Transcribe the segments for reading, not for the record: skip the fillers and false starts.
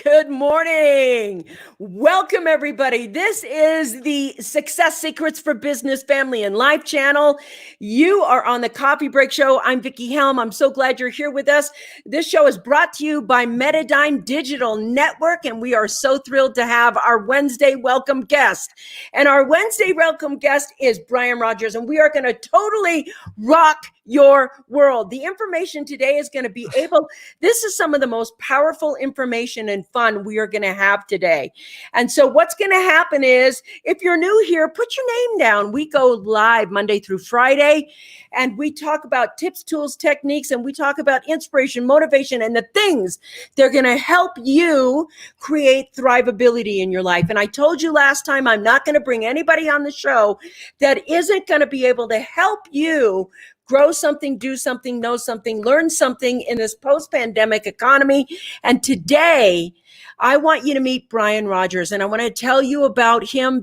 Good morning. Welcome, everybody. This is the Success Secrets for Business, Family, and Life channel. You are on the Coffee Break Show. I'm Vickie Helm. I'm so glad you're here with us. This show is brought to you by Metadime Digital Network, and we are so thrilled to have our Wednesday welcome guest. And our Wednesday welcome guest is Brian Rodgers, and we are going to totally rock your world. The information today is going to be this is some of the most powerful information and fun we are going to have today. And so what's going to happen is, if you're new here, put your name down. We go live Monday through Friday, and we talk about tips, tools, techniques, and we talk about inspiration, motivation, and the things that are going to help you create thrivability in your life. And I told you last time, I'm not going to bring anybody on the show that isn't going to be able to help you grow something, do something, know something, learn something in this post-pandemic economy. And today, I want you to meet Brian Rodgers, and I want to tell you about him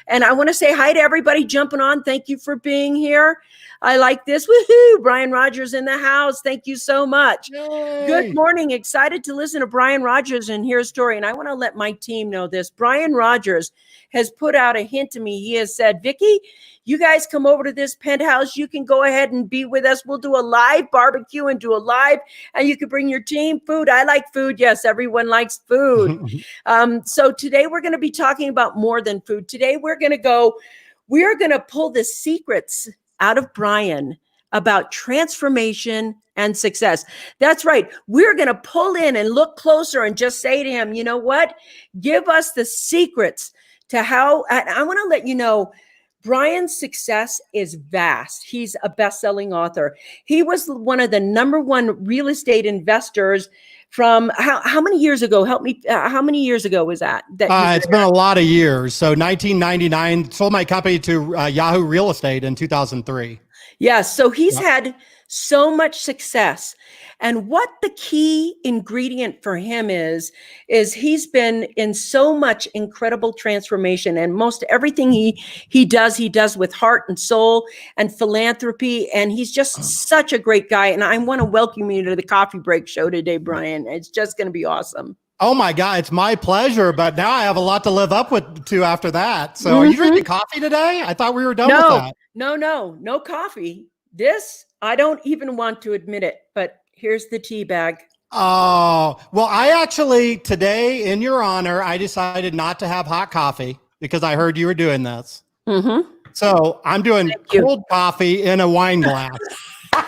and I want to say hi to everybody jumping on. Thank you for being here. I like this. Woohoo! Brian Rodgers in the house. Thank you so much. Yay. Good morning. Excited to listen to Brian Rodgers and hear a story. And I want to let my team know this. Brian Rodgers has put out a hint to me. He has said, Vickie, you guys come over to this penthouse. You can go ahead and be with us. We'll do a live barbecue and do a live, and you can bring your team food. I like food. Yes, everyone likes food. So today we're going to be talking about more than food. Today we are going to pull the secrets out of Brian about transformation and success. That's right. We're going to pull in and look closer and just say to him, you know what? Give us the secrets to how. I want to let you know, Brian's success is vast. He's a best-selling author. He was one of the #1 real estate investors from how many years ago? Help me. How many years ago was that? It's been a lot of years. So 1999, sold my company to Yahoo Real Estate in 2003. Yes. So he's had so much success. And what the key ingredient for him is he's been in so much incredible transformation, and most everything he does with heart and soul and philanthropy. And he's just such a great guy. And I want to welcome you to the Coffee Break Show today, Brian. It's just going to be awesome. Oh my God, it's my pleasure. But now I have a lot to live up to after that. So Are you drinking coffee today? I thought we were done with that. No coffee. I don't even want to admit it, but here's the tea bag. Oh, well, I actually, today, in your honor, I decided not to have hot coffee because I heard you were doing this. Mm-hmm. So I'm doing cold coffee in a wine glass. I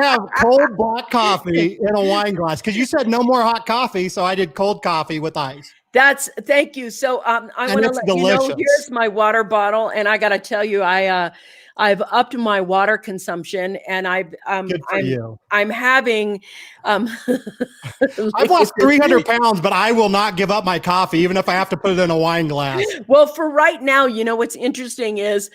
have cold black coffee in a wine glass because you said no more hot coffee. So I did cold coffee with ice. Thank you. So I want to let you know, here's my water bottle. And I got to tell you, I've upped my water consumption, and I'm having, I've lost 300 pounds, but I will not give up my coffee, even if I have to put it in a wine glass. Well, for right now, you know, what's interesting is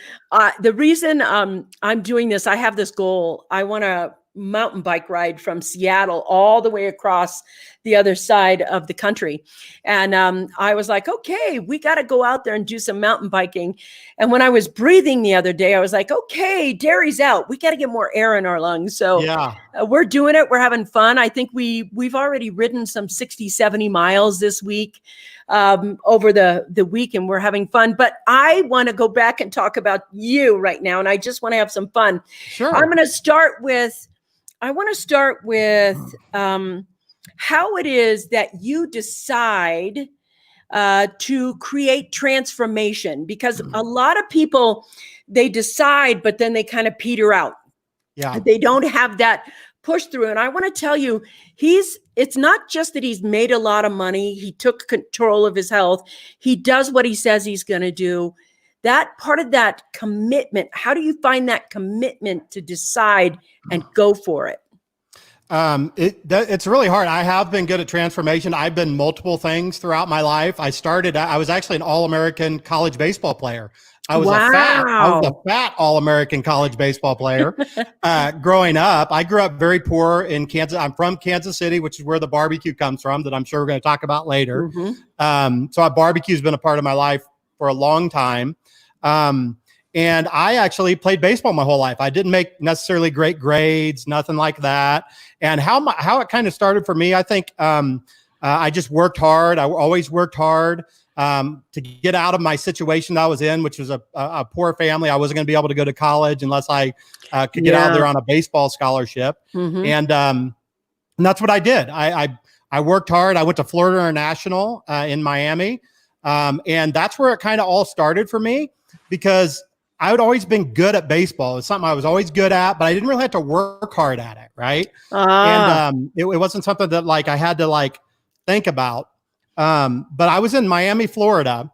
the reason I'm doing this, I have this goal. I want to mountain bike ride from Seattle all the way across the other side of the country. And I was like, okay, we got to go out there and do some mountain biking. And when I was breathing the other day, I was like, okay, dairy's out. We got to get more air in our lungs. So we're doing it. We're having fun. I think we've already ridden some 60, 70 miles this week over the week, and we're having fun. But I want to go back and talk about you right now. And I just want to have some fun. Sure. I want to start with how it is that you decide to create transformation, because a lot of people, they decide, but then they kind of peter out. Yeah. They don't have that push through. And I want to tell you, it's not just that he's made a lot of money. He took control of his health. He does what he says he's going to do. That part of that commitment, how do you find that commitment to decide and go for it? It's really hard. I have been good at transformation. I've been multiple things throughout my life. I was actually an All-American college baseball player. I was a fat All-American college baseball player. Growing up, I grew up very poor in Kansas. I'm from Kansas City, which is where the barbecue comes from, that I'm sure we're going to talk about later. Mm-hmm. So barbecue has been a part of my life for a long time. And I actually played baseball my whole life. I didn't make necessarily great grades, nothing like that. And how it kind of started for me, I think I just worked hard. I always worked hard to get out of my situation that I was in, which was a poor family. I wasn't going to be able to go to college unless I could get out of there on a baseball scholarship. And that's what I did. I worked hard. I went to Florida International in Miami. And that's where it kind of all started for me, because I had always been good at baseball. It's something I was always good at, but I didn't really have to work hard at it. Right. And it wasn't something that like I had to like think about. But I was in Miami, Florida,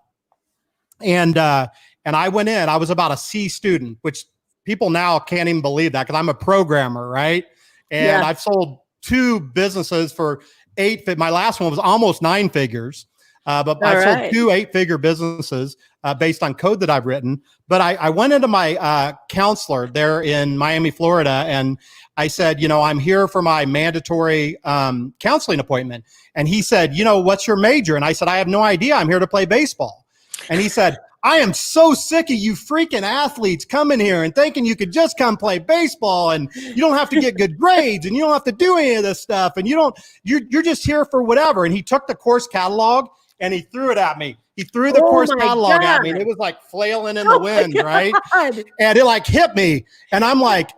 and I went in. I was about a C student, which people now can't even believe that, because I'm a programmer, right? And I've sold 2 businesses for 8. My last one was almost 9 figures, but I've sold 2 8-figure businesses based on code that I've written. But I went into my counselor there in Miami, Florida, and I said, I'm here for my mandatory counseling appointment. And he said, what's your major? And I said, I have no idea. I'm here to play baseball. And he said, I am so sick of you freaking athletes coming here and thinking you could just come play baseball and you don't have to get good grades and you don't have to do any of this stuff. And you're just here for whatever. And he took the course catalog and he threw it at me. He threw the course catalog at me, and it was like flailing in the wind, right? And it like hit me. And I'm like,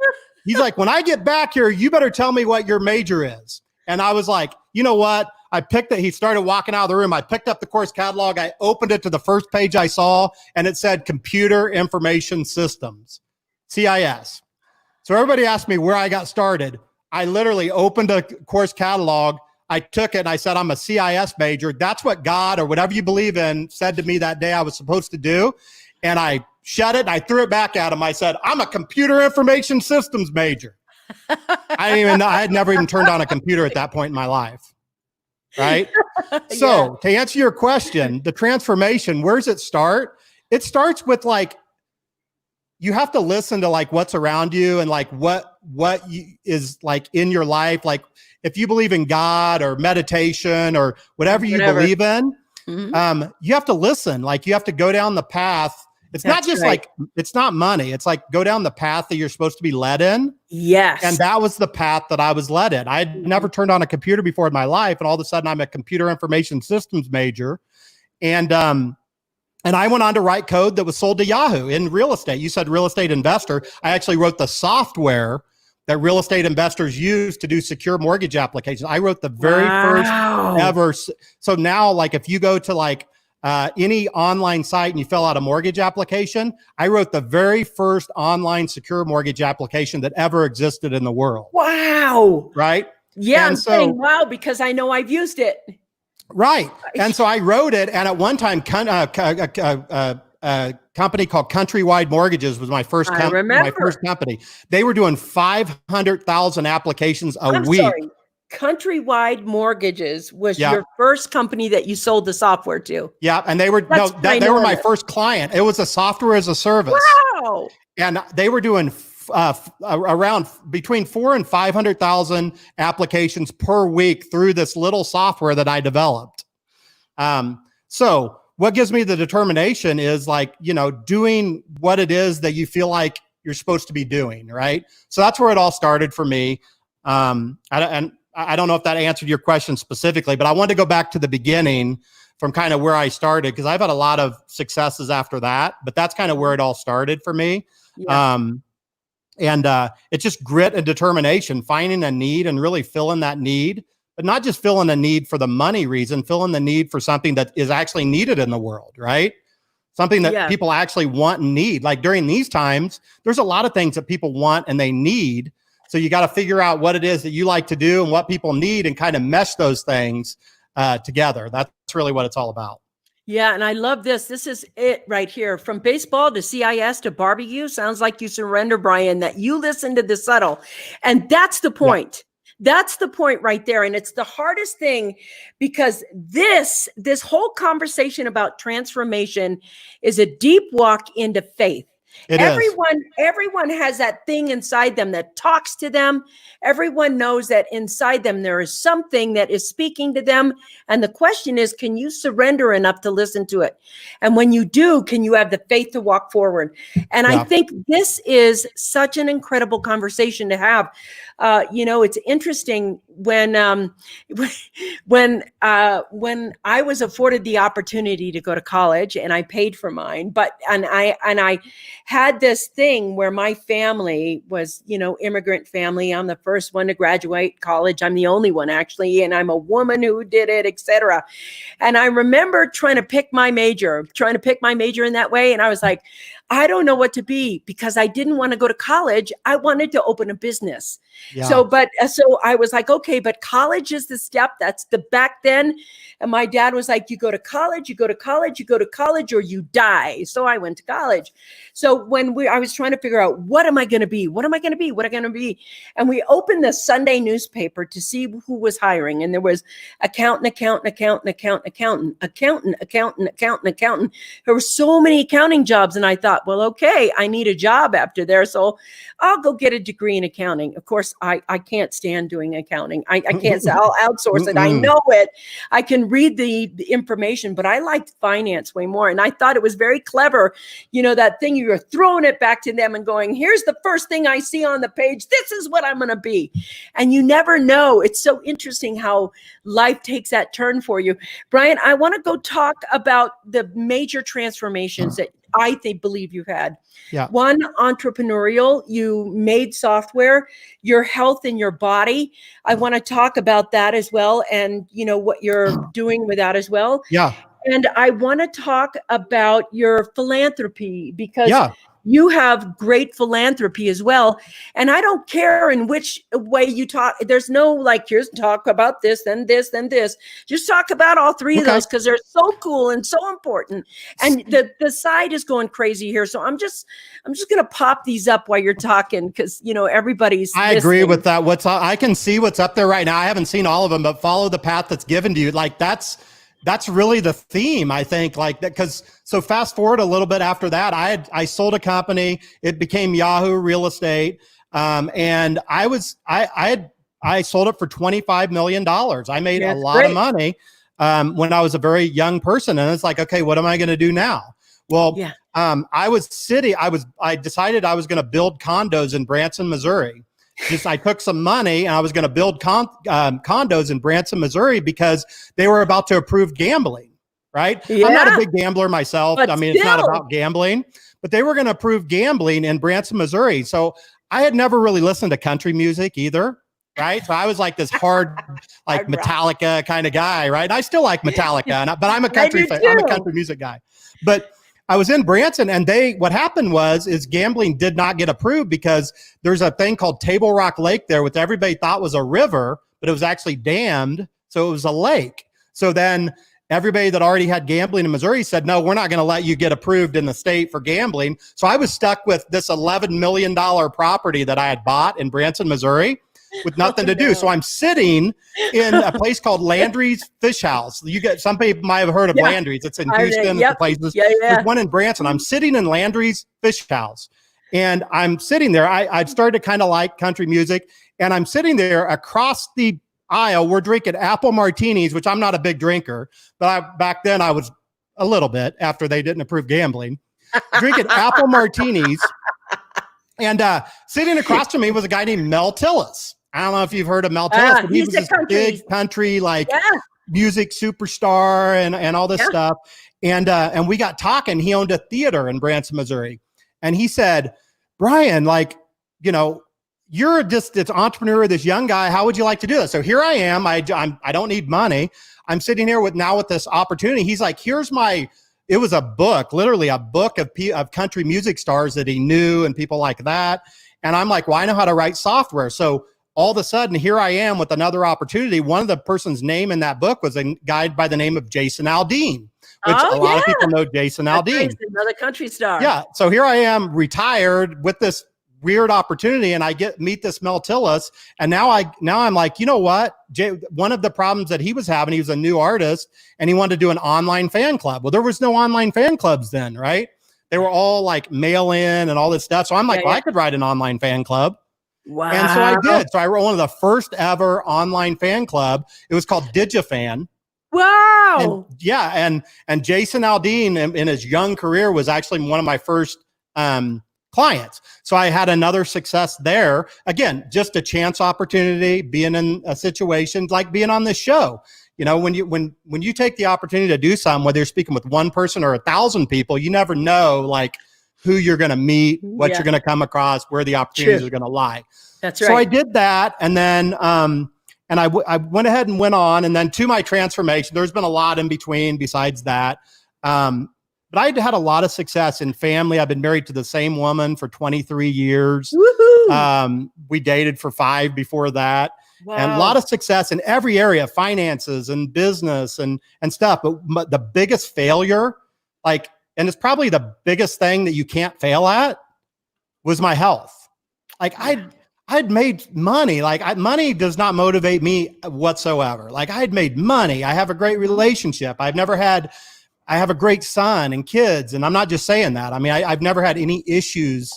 he's like, when I get back here, you better tell me what your major is. And I was like, you know what? I picked it. He started walking out of the room. I picked up the course catalog. I opened it to the first page I saw, and it said Computer Information Systems, CIS. So everybody asked me where I got started. I literally opened a course catalog. I took it and I said, I'm a CIS major. That's what God, or whatever you believe in, said to me that day I was supposed to do. And I shut it and I threw it back at him. I said, I'm a Computer Information Systems major. I didn't even know. I had never even turned on a computer at that point in my life. Right. So to answer your question, the transformation, where does it start? It starts with like, you have to listen to like what's around you and like what is like in your life. Like if you believe in God or meditation or whatever you believe in, you have to listen. Like you have to go down the path. It's not just like, it's not money. It's like go down the path that you're supposed to be led in. Yes. And that was the path that I was led in. I had never turned on a computer before in my life. And all of a sudden I'm a Computer Information Systems major. And I went on to write code that was sold to Yahoo in real estate. You said real estate investor. I actually wrote the software that real estate investors use to do secure mortgage applications. I wrote the very first ever. So now, like if you go to like any online site and you fill out a mortgage application, I wrote the very first online secure mortgage application that ever existed in the world. Wow. Right? Yeah, I'm saying wow, because I know I've used it. Right. And so I wrote it. And at one time, a company called Countrywide Mortgages was my first company. They were doing 500,000 applications a week. Sorry. Countrywide Mortgages was your first company that you sold the software to. Yeah. And they were, they were my first client. It was a software as a service. Wow. And they were doing around between 400,000 and 500,000 applications per week through this little software that I developed. So what gives me the determination is like, doing what it is that you feel like you're supposed to be doing. Right. So that's where it all started for me. And I don't know if that answered your question specifically, but I wanted to go back to the beginning from kind of where I started, because I've had a lot of successes after that, but that's kind of where it all started for me. Yeah. And it's just grit and determination, finding a need and really filling that need, but not just filling a need for the money reason, filling the need for something that is actually needed in the world, right? Something that people actually want and need. Like during these times, there's a lot of things that people want and they need. So you got to figure out what it is that you like to do and what people need and kind of mesh those things together. That's really what it's all about. Yeah. And I love this. This is it right here. From baseball to CIS to barbecue. Sounds like you surrender, Brian, that you listen to the subtle. And that's the point. Yeah. That's the point right there. And it's the hardest thing, because this whole conversation about transformation is a deep walk into faith. It is. Everyone has that thing inside them that talks to them. Everyone knows that inside them there is something that is speaking to them. And the question is, can you surrender enough to listen to it? And when you do, can you have the faith to walk forward? And I think this is such an incredible conversation to have. It's interesting when I was afforded the opportunity to go to college, and I paid for mine, and I had this thing where my family was, immigrant family. I'm the first one to graduate college. I'm the only one actually, and I'm a woman who did it, etc. And I remember trying to pick my major in that way, and I was like, I don't know what to be, because I didn't want to go to college. I wanted to open a business. Yeah. So I was like, okay, but college is the step. That's the back then. And my dad was like, you go to college, or you die. So I went to college. So I was trying to figure out, what am I going to be? And we opened the Sunday newspaper to see who was hiring. And there was accountant. There were so many accounting jobs. And I thought, well, okay, I need a job after there. So I'll go get a degree in accounting. Of course, I can't stand doing accounting. I can't say I'll outsource it. I know it. I can read the information, but I liked finance way more. And I thought it was very clever. That thing, you're throwing it back to them and going, here's the first thing I see on the page. This is what I'm going to be. And you never know. It's so interesting how life takes that turn for you. Brian, I want to go talk about the major transformations that I believe you've had. Yeah. One, entrepreneurial. You made software, your health in your body. I want to talk about that as well, and what you're doing with that as well. Yeah. And I want to talk about your philanthropy, because you have great philanthropy as well. And I don't care in which way you talk. There's no here's talk about this, then this, then this. Just talk about all three of those, because they're so cool and so important. And the side is going crazy here. So I'm just going to pop these up while you're talking, because, everybody's I agree with that. I can see what's up there right now. I haven't seen all of them, but follow the path that's given to you. That's really the theme, I think, so fast forward a little bit after that, I sold a company. It became Yahoo Real Estate. And I sold it for $25 million. I made a lot of money, when I was a very young person. And it's like, okay, what am I going to do now? Well, I decided I was going to build condos in Branson, Missouri. I took some money and I was going to build condos in Branson, Missouri, because they were about to approve gambling, right? Yeah. I'm not a big gambler myself. But it's not about gambling, but they were going to approve gambling in Branson, Missouri. So I had never really listened to country music either, right? So I was like this hard Metallica kind of guy, right? And I still like Metallica, but I'm a country music guy. But I was in Branson, and what happened is gambling did not get approved, because there's a thing called Table Rock Lake there, which everybody thought was a river, but it was actually dammed. So it was a lake. So then everybody that already had gambling in Missouri said, no, we're not going to let you get approved in the state for gambling. So I was stuck with this $11 million property that I had bought in Branson, Missouri, with nothing to do. So I'm sitting in a place called Landry's Fish House. Some people might have heard of Landry's. It's in Houston. It's places. There's one in Branson. I'm sitting in Landry's Fish House, and I'm sitting there. I'd started to kind of like country music, and I'm sitting there across the aisle. We're drinking apple martinis, which I'm not a big drinker, but back then I was a little bit, after they didn't approve gambling, drinking apple martinis. And sitting across from me was a guy named Mel Tillis. I don't know if you've heard of Mel Tillis, but he was this big country music superstar and all this stuff. And we got talking. He owned a theater in Branson, Missouri. And he said, Brian, you're just this entrepreneur, this young guy. How would you like to do this? So here I am. I don't need money. I'm sitting here with this opportunity. He's like, it was a book, literally a book of country music stars that he knew and people like that. And I'm like, well, I know how to write software. So all of a sudden, here I am with another opportunity. One of the person's name in that book was a guy by the name of Jason Aldean, which a lot of people know Jason Aldean. Another country star. Yeah. So here I am, retired, with this weird opportunity, and I meet this Mel Tillis. And now I'm like, you know what? One of the problems that he was having, he was a new artist and he wanted to do an online fan club. Well, there was no online fan clubs then, right? They were all like mail in and all this stuff. So I'm like, well, I could write an online fan club. Wow. And so I did. So I wrote one of the first ever online fan club. It was called DigiFan. Wow. And Jason Aldean in his young career was actually one of my first clients. So I had another success there. Again, just a chance opportunity, being in a situation like being on this show. You know, when you take the opportunity to do something, whether you're speaking with one person or 1,000 people, you never know like who you're going to meet, what you're going to come across, where the opportunities are going to lie. That's right. So I did that. And then, and I went ahead and went on. And then to my transformation, there's been a lot in between besides that. But I had a lot of success in family. I've been married to the same woman for 23 years. Woohoo. We dated for 5 before that. Wow. And a lot of success in every area, finances and business and stuff. But the biggest failure, like, and it's probably the biggest thing that you can't fail at, was my health. Like I'd made money. Like money does not motivate me whatsoever. Like I'd made money. I have a great relationship. I have a great son and kids. And I'm not just saying that. I mean, I've never had any issues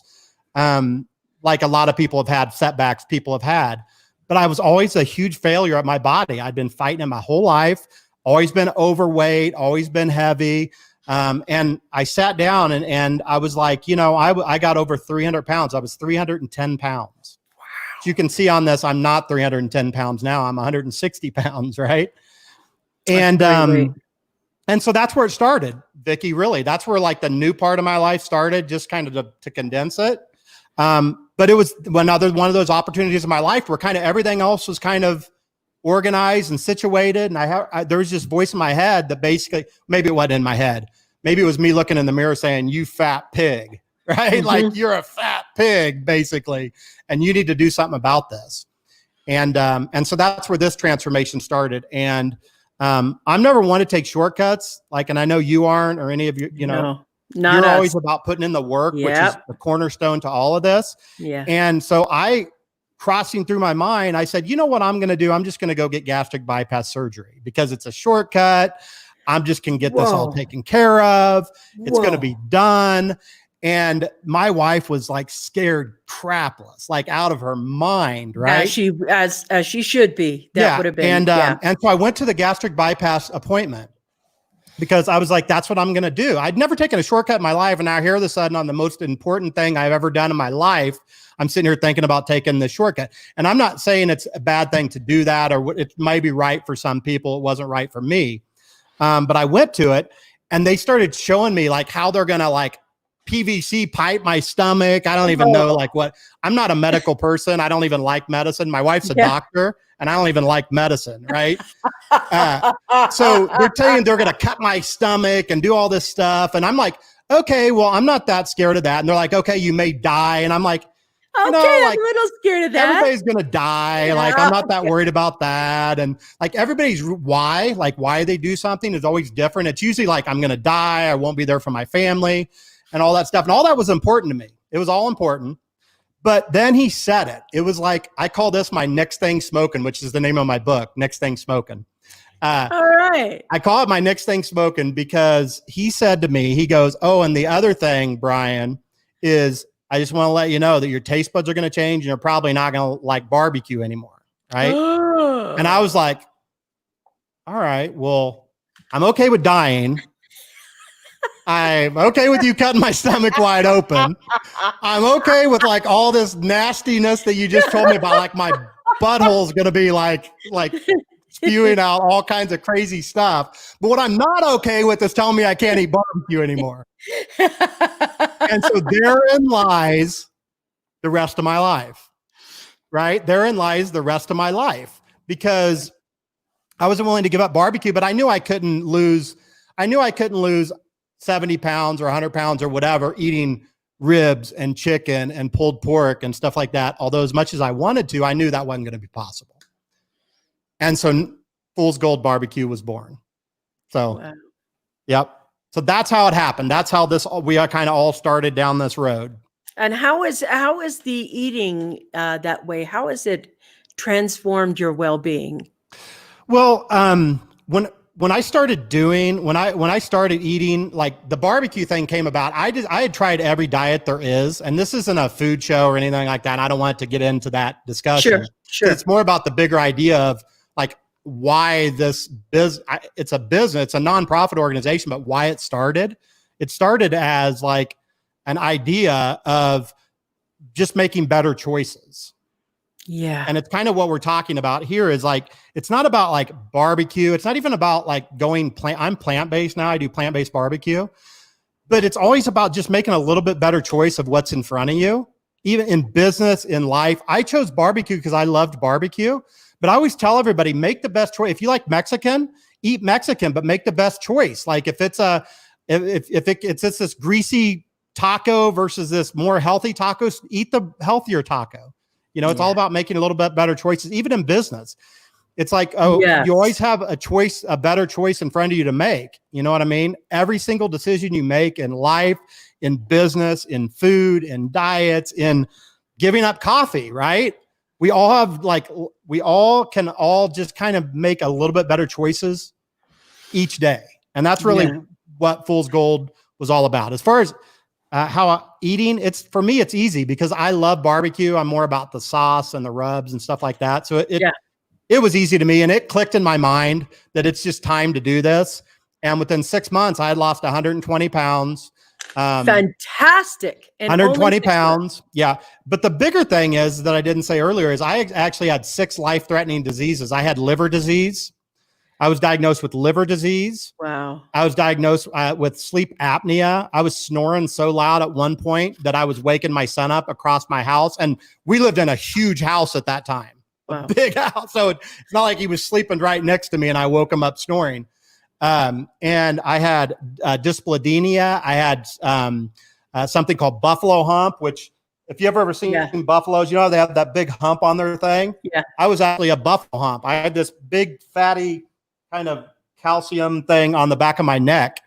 like a lot of people have had, setbacks people have had. But I was always a huge failure at my body. I'd been fighting it my whole life, always been overweight, always been heavy. And I sat down and I was like, you know, I got over 300 pounds. I was 310 pounds. Wow. So you can see on this, I'm not 310 pounds now. I'm 160 pounds, right? And so that's where it started, Vickie, really. That's where like the new part of my life started, just kind of to condense it. But it was one of those opportunities in my life where kind of everything else was kind of organized and situated. And there was this voice in my head that basically, maybe it wasn't in my head. Maybe it was me looking in the mirror saying, you fat pig, right? Mm-hmm. Like you're a fat pig, basically, and you need to do something about this. And so that's where this transformation started. And I'm never one to take shortcuts. Like, and I know you aren't, or any of you, you know, you're always about putting in the work, which is the cornerstone to all of this. Yeah. And so crossing through my mind, I said, you know what I'm going to do? I'm just going to go get gastric bypass surgery because it's a shortcut. I'm just going to get this all taken care of. It's going to be done. And my wife was like scared crapless, like out of her mind, right? As she should be. That would have been. And so I went to the gastric bypass appointment because I was like, that's what I'm going to do. I'd never taken a shortcut in my life. And now here all of a sudden on the most important thing I've ever done in my life, I'm sitting here thinking about taking the shortcut. And I'm not saying it's a bad thing to do that, or it might be right for some people. It wasn't right for me. But I went to it and they started showing me like how they're going to like PVC pipe my stomach. I don't even know like what. I'm not a medical person. I don't even like medicine. My wife's a doctor and I don't even like medicine, right? So they're saying they're going to cut my stomach and do all this stuff. And I'm like, okay, well, I'm not that scared of that. And they're like, okay, you may die. And I'm like, I'm a little scared of that. Everybody's going to die. Yeah. Like, I'm not that worried about that. And like everybody's why they do something is always different. It's usually like, I'm going to die. I won't be there for my family and all that stuff. And all that was important to me. It was all important. But then he said it. It was like, I call this my next thing smoking, which is the name of my book, Next Thing Smoking. All right. I call it my next thing smoking because he said to me, he goes, oh, and the other thing, Brian, is I just want to let you know that your taste buds are going to change and you're probably not going to like barbecue anymore. Right. And I was like, all right, well, I'm okay with dying. I'm okay with you cutting my stomach wide open. I'm okay with like all this nastiness that you just told me about. Like my butthole's going to be like spewing out all kinds of crazy stuff. But what I'm not okay with is telling me I can't eat barbecue anymore. And so therein lies the rest of my life, right? Therein lies the rest of my life because I wasn't willing to give up barbecue, but I knew I couldn't lose 70 pounds or 100 pounds or whatever eating ribs and chicken and pulled pork and stuff like that. Although as much as I wanted to, I knew that wasn't going to be possible. And so Fool's Gold Barbecue was born. So, Yep. So that's how it happened. That's how we kind of all started down this road. And how is the eating that way? How has it transformed your well-being? Well, when I started eating, like the barbecue thing came about, I had tried every diet there is, and this isn't a food show or anything like that. And I don't want to get into that discussion. Sure. It's more about the bigger idea of like why this it's a business, it's a nonprofit organization, but why it started. It started as like an idea of just making better choices. Yeah. And it's kind of what we're talking about here is like, it's not about like barbecue. It's not even about like I'm plant-based now. I do plant-based barbecue, but it's always about just making a little bit better choice of what's in front of you. Even in business, in life, I chose barbecue because I loved barbecue, but I always tell everybody, make the best choice. If you like Mexican, eat Mexican, but make the best choice. Like if it's it's this greasy taco versus this more healthy taco, eat the healthier taco. You know, it's all about making a little bit better choices, even in business. It's like, you always have a better choice in front of you to make. You know what I mean? Every single decision you make in life, in business, in food, in diets, in giving up coffee, right? We all can just kind of make a little bit better choices each day. And that's really what Fool's Gold was all about. As far as how eating, for me, it's easy because I love barbecue. I'm more about the sauce and the rubs and stuff like that. So it was easy to me, and it clicked in my mind that it's just time to do this. And within 6 months, I had lost 120 pounds. Fantastic. And 120 pounds. Yeah. But the bigger thing is that I didn't say earlier is I actually had 6 life-threatening diseases. I had liver disease. I was diagnosed with liver disease. Wow. I was diagnosed with sleep apnea. I was snoring so loud at one point that I was waking my son up across my house. And we lived in a huge house at that time, a big house. So it's not like he was sleeping right next to me and I woke him up snoring. And I had dyslipidemia. I had something called buffalo hump, which if you ever seen buffaloes, you know, they have that big hump on their thing. Yeah. I was actually a buffalo hump. I had this big fatty kind of calcium thing on the back of my neck.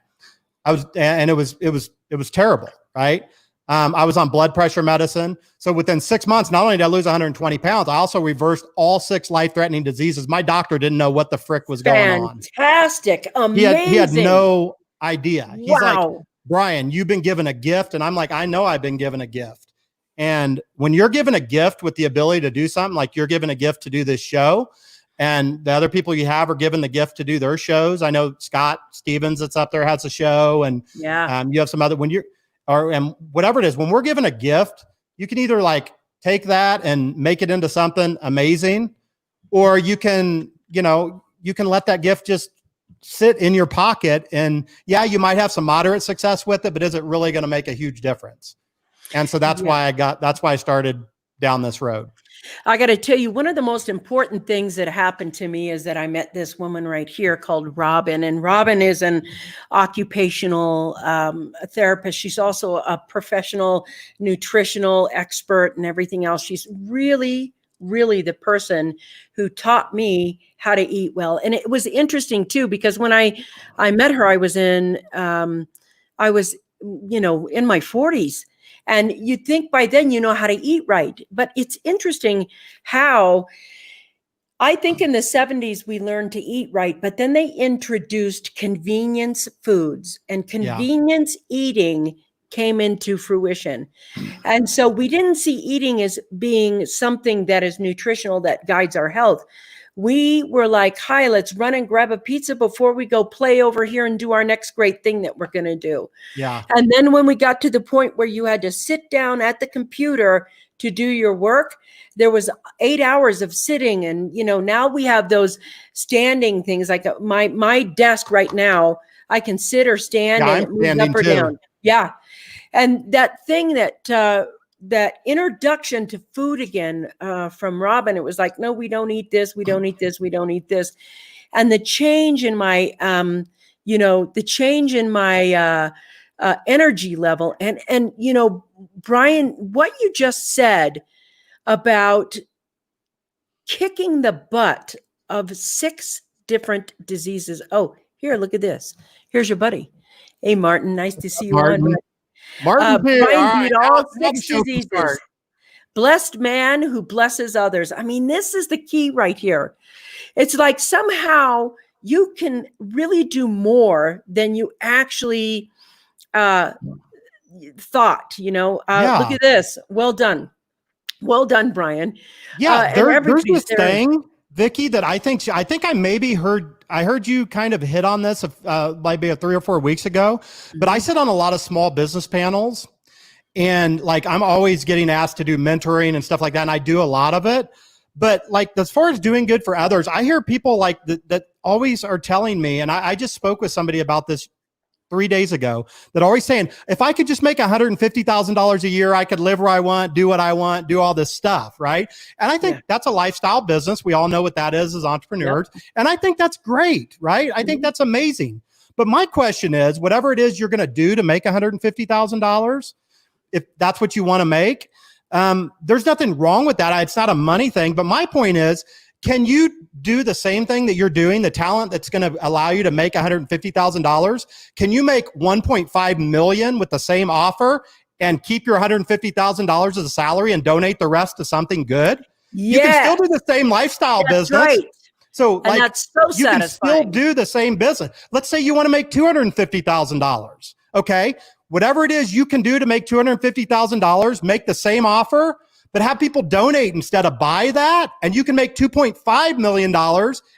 It was terrible. Right. I was on blood pressure medicine. So within 6 months, not only did I lose 120 pounds, I also reversed all 6 life-threatening diseases. My doctor didn't know what the frick was going on. Fantastic. Amazing. He had no idea. He's wow. like, Brian, you've been given a gift. And I'm like, I know I've been given a gift. And when you're given a gift with the ability to do something, like you're given a gift to do this show, and the other people you have are given the gift to do their shows. I know Scott Stevens that's up there has a show, and you have some other, and whatever it is, when we're given a gift, you can either like take that and make it into something amazing, or you can let that gift just sit in your pocket. And you might have some moderate success with it, but is it really going to make a huge difference? And so that's why I started down this road. I got to tell you, one of the most important things that happened to me is that I met this woman right here called Robin. And Robin is an occupational therapist. She's also a professional nutritional expert and everything else. She's really, really the person who taught me how to eat well. And it was interesting too, because when I met her, I was in my 40s. And you'd think by then you know how to eat right. But it's interesting how I think in the 70s we learned to eat right, but then they introduced convenience foods, and convenience eating came into fruition. And so we didn't see eating as being something that is nutritional, that guides our health. We were like, hi, let's run and grab a pizza before we go play over here and do our next great thing that we're going to do. Yeah. And then when we got to the point where you had to sit down at the computer to do your work, there was 8 hours of sitting. And, now we have those standing things, like my desk right now, I can sit or stand and it moves up or down. Yeah. And that thing that introduction to food again from Robin, it was like, no, we don't eat this. We don't eat this. We don't eat this. And the change in my, energy level. And, Brian, what you just said about kicking the butt of 6 different diseases. Oh, here, look at this. Here's your buddy. Hey, Martin, nice to see you. Martin Brian beat all 6 diseases. Blessed man who blesses others. I mean, this is the key right here. It's like somehow you can really do more than you actually thought. Look at this. Well done. Well done, Brian. Yeah, And there's everybody's this thing, Vickie, that I think I maybe heard you kind of hit on this maybe 3 or 4 weeks ago, but I sit on a lot of small business panels, and like I'm always getting asked to do mentoring and stuff like that, and I do a lot of it. But like as far as doing good for others, I hear people like that always are telling me, and I just spoke with somebody about this 3 days ago, that always saying, if I could just make $150,000 a year, I could live where I want, do what I want, do all this stuff. Right. And I think that's a lifestyle business. We all know what that is as entrepreneurs. Yep. And I think that's great. Right. I think that's amazing. But my question is, whatever it is you're going to do to make $150,000, if that's what you want to make, there's nothing wrong with that. It's not a money thing. But my point is, can you do the same thing that you're doing, the talent that's going to allow you to make $150,000? Can you make $1.5 million with the same offer and keep your $150,000 as a salary and donate the rest to something good? Yes. You can still do the same lifestyle business. Right. So like, that's so you can still do the same business. Let's say you want to make $250,000. Okay. Whatever it is you can do to make $250,000, make the same offer, but have people donate instead of buy that. And you can make $2.5 million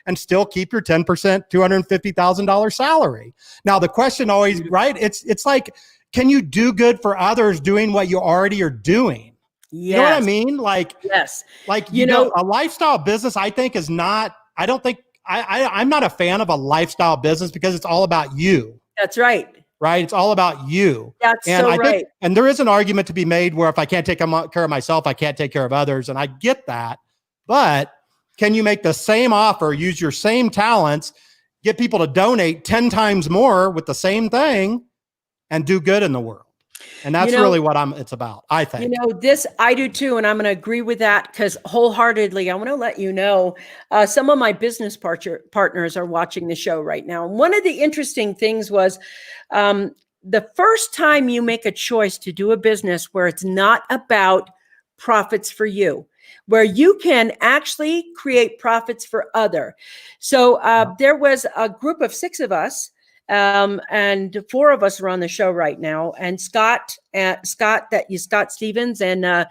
and still keep your 10% $250,000 salary. Now, the question always, right? It's like, can you do good for others doing what you already are doing? Yes. You know what I mean? Like, yes. Like, you know, a lifestyle business, I think is not, I don't think, I'm not a fan of a lifestyle business because it's all about you. That's right. Right? It's all about you. That's so right. And there is an argument to be made where if I can't take care of myself, I can't take care of others. And I get that. But can you make the same offer, use your same talents, get people to donate 10 times more with the same thing and do good in the world? And that's really what it's about, I think. This I do too. And I'm going to agree with that because wholeheartedly, I want to let you know, some of my business partners are watching the show right now. And one of the interesting things was the first time you make a choice to do a business where it's not about profits for you, where you can actually create profits for other. So there was a group of 6 of us. And 4 of us are on the show right now. And Scott Stevens and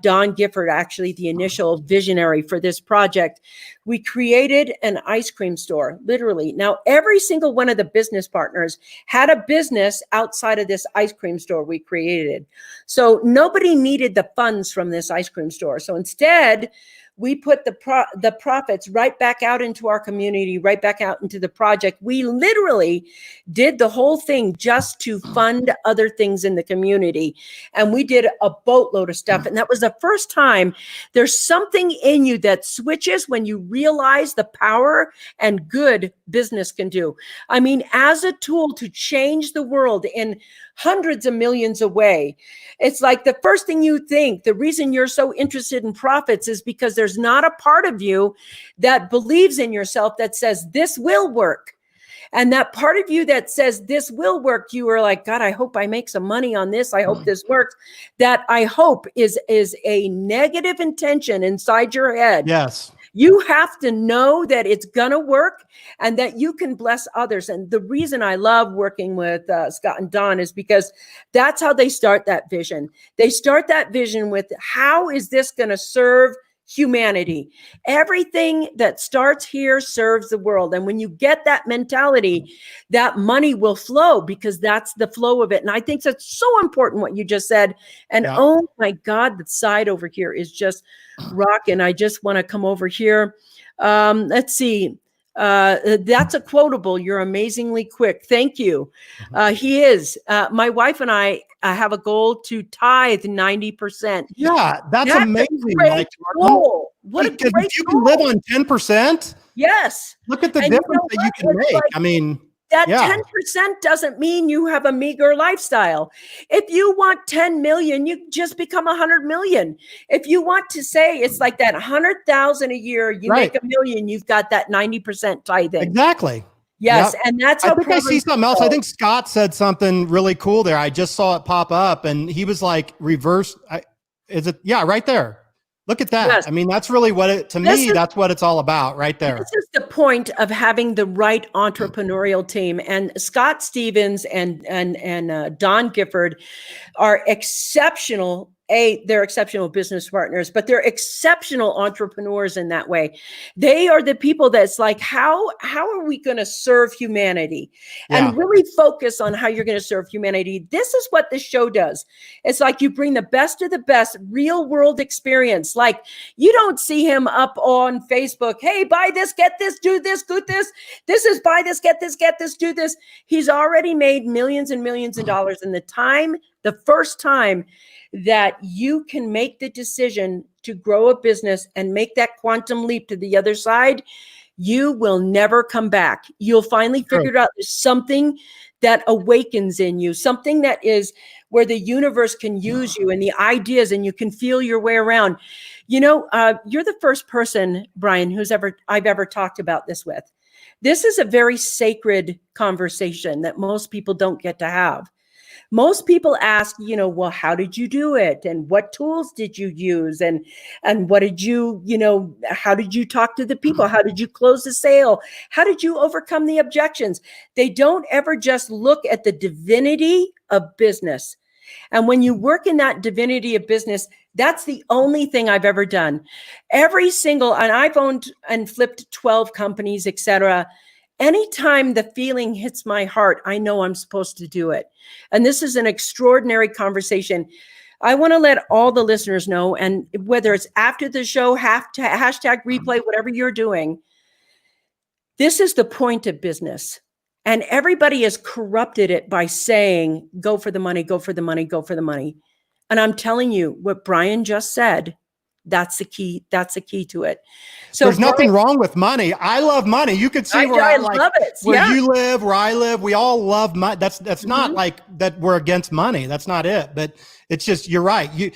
Don Gifford, actually the initial visionary for this project. We created an ice cream store, literally. Now, every single one of the business partners had a business outside of this ice cream store we created. So nobody needed the funds from this ice cream store. So instead, we put the profits right back out into our community, right back out into the project. We literally did the whole thing just to fund other things in the community. And we did a boatload of stuff. And that was the first time there's something in you that switches when you realize the power and good business can do. I mean, as a tool to change the world in hundreds of millions away. It's like the first thing you think, the reason you're so interested in profits is because there's not a part of you that believes in yourself that says this will work. And that part of you that says this will work, you are like, God, I hope I make some money on this. I hope this works. That I hope is a negative intention inside your head. Yes. You have to know that it's going to work and that you can bless others. And the reason I love working with Scott and Don is because that's how they start that vision. They start that vision with how is this going to serve humanity? Everything that starts here serves the world. And when you get that mentality, that money will flow because that's the flow of it. And I think that's so important what you just said. And oh my God, the side over here is just rocking. I just want to come over here. Let's see. That's a quotable. You're amazingly quick. Thank you. He is. My wife and I have a goal to tithe 90%. Yeah, that's amazing. Great goal. What a great if you can live on 10%. Yes. Look at the difference that you can make. I mean, that 10% doesn't mean you have a meager lifestyle. If you want 10 million, you just become 100 million. If you want to say it's like that 100,000 a year, you make $1 million, you've got that 90% tithing. Exactly. Yes. Yep. And that's how I think I see something else. I think Scott said something really cool there. I just saw it pop up and he was like reverse. Is it? Yeah, right there. Look at that. Yes. I mean, that's really what it, to me, that's what it's all about right there. This is the point of having the right entrepreneurial team. And Scott Stevens and Don Gifford are exceptional. They're exceptional business partners, but they're exceptional entrepreneurs in that way. They are the people that's like, how are we going to serve humanity? And really focus on how you're going to serve humanity. This is what this show does. It's like you bring the best of the best real world experience. Like you don't see him up on Facebook. Hey, buy this, get this, do this, do this. This is buy this, get this, do this. He's already made millions and millions of dollars in the first time that you can make the decision to grow a business and make that quantum leap to the other side, you will never come back. You'll finally figure out there's something that awakens in you, something that is where the universe can use you and the ideas, and you can feel your way around. You know, you're the first person, Brian, I've ever talked about this with. This is a very sacred conversation that most people don't get to have. Most people ask, you know, well, how did you do it? And what tools did you use? And what did you, you know, how did you talk to the people? How did you close the sale? How did you overcome the objections? They don't ever just look at the divinity of business. And when you work in that divinity of business, that's the only thing I've ever done. And I've owned and flipped 12 companies, et cetera. Anytime the feeling hits my heart, I know I'm supposed to do it. And this is an extraordinary conversation. I want to let all the listeners know, and whether it's after the show, hashtag replay, whatever you're doing, this is the point of business. And everybody has corrupted it by saying, go for the money, go for the money, go for the money. And I'm telling you, what Brian just said, that's the key. That's the key to it. So there's nothing wrong with money. I love money. You could see I love it. Where you live, where I live, we all love money. That's not like that we're against money. That's not it. But it's just, you're right.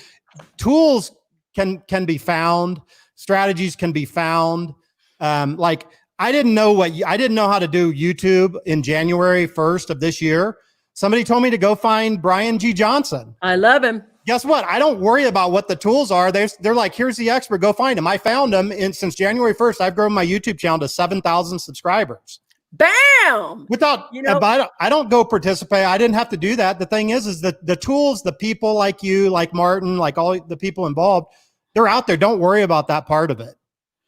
Tools can be found. Strategies can be found. Like I didn't know how to do YouTube in January 1st of this year. Somebody told me to go find Brian G. Johnson. I love him. Guess what? I don't worry about what the tools are. They're like, here's the expert, go find him. I found him, and since January 1st, I've grown my YouTube channel to 7,000 subscribers. Bam! Without, but I don't go participate. I didn't have to do that. The thing is that the tools, the people like you, like Martin, like all the people involved, they're out there. Don't worry about that part of it.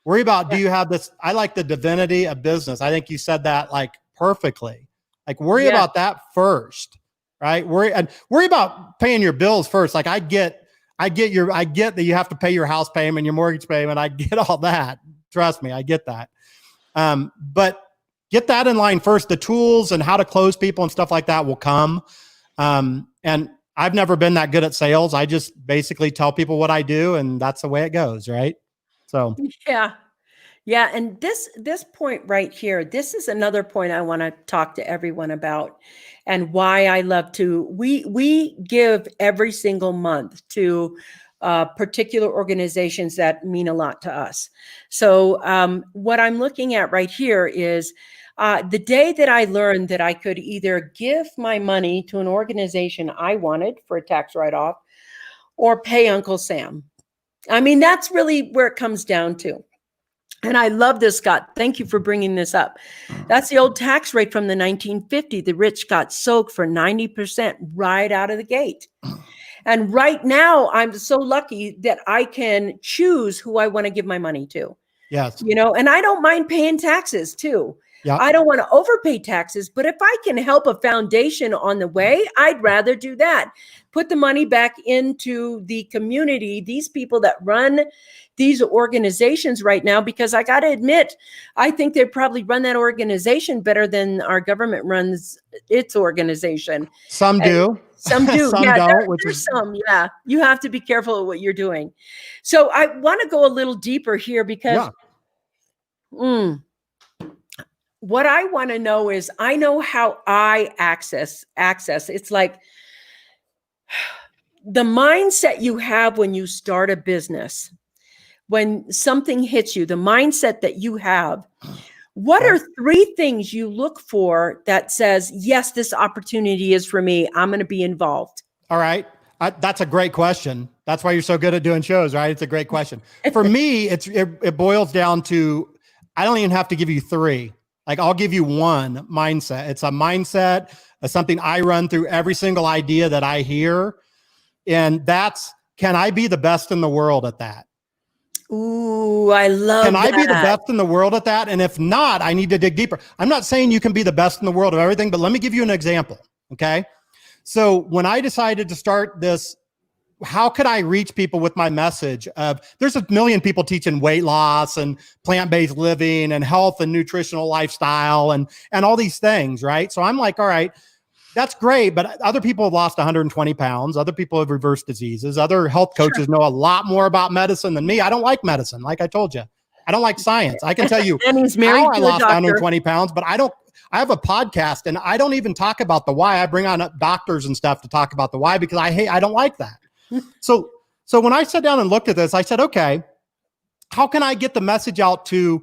Worry about, do you have this? I like the divinity of business. I think you said that like perfectly. Like worry about that first. Right. Worry about paying your bills first. Like I get that you have to pay your house payment, your mortgage payment. I get all that. Trust me, I get that. But get that in line first. The tools and how to close people and stuff like that will come. And I've never been that good at sales. I just basically tell people what I do, and that's the way it goes. Right. So yeah. And this point right here, this is another point I want to talk to everyone about, and why I love to, we give every single month to particular organizations that mean a lot to us. So what I'm looking at right here is the day that I learned that I could either give my money to an organization I wanted for a tax write-off or pay Uncle Sam. I mean, that's really where it comes down to. And I love this, Scott. Thank you for bringing this up. That's the old tax rate from the 1950s. The rich got soaked for 90% right out of the gate. And right now, I'm so lucky that I can choose who I want to give my money to. Yes. You know, and I don't mind paying taxes too. Yep. I don't want to overpay taxes, but if I can help a foundation on the way, I'd rather do that. Put the money back into the community, these people that run these organizations right now, because I got to admit, I think they probably run that organization better than our government runs its organization. Some do. Some do. Some yeah, don't, there's some. Yeah. You have to be careful of what you're doing. So I want to go a little deeper here because what I want to know is, I know how I access. It's like the mindset you have when you start a business, when something hits you, the mindset that you have. What are 3 things you look for that says, yes, this opportunity is for me, I'm going to be involved? All right. That's a great question. That's why you're so good at doing shows, right? It's a great question. For me, it boils down to, I don't even have to give you three. Like, I'll give you one mindset. It's a mindset of something I run through every single idea that I hear. And that's, can I be the best in the world at that? Ooh, I love that. Can I be the best in the world at that? And if not, I need to dig deeper. I'm not saying you can be the best in the world of everything, but let me give you an example. Okay. So when I decided to start this, how could I reach people with my message of, there's a million people teaching weight loss and plant-based living and health and nutritional lifestyle and all these things, right? So I'm like, all right, that's great, but other people have lost 120 pounds. Other people have reversed diseases. Other health coaches know a lot more about medicine than me. I don't like medicine. Like I told you, I don't like science. I can tell you how I lost 120 pounds, but I have a podcast and I don't even talk about the why. I bring on doctors and stuff to talk about the why because I don't like that. So when I sat down and looked at this, I said, okay, how can I get the message out to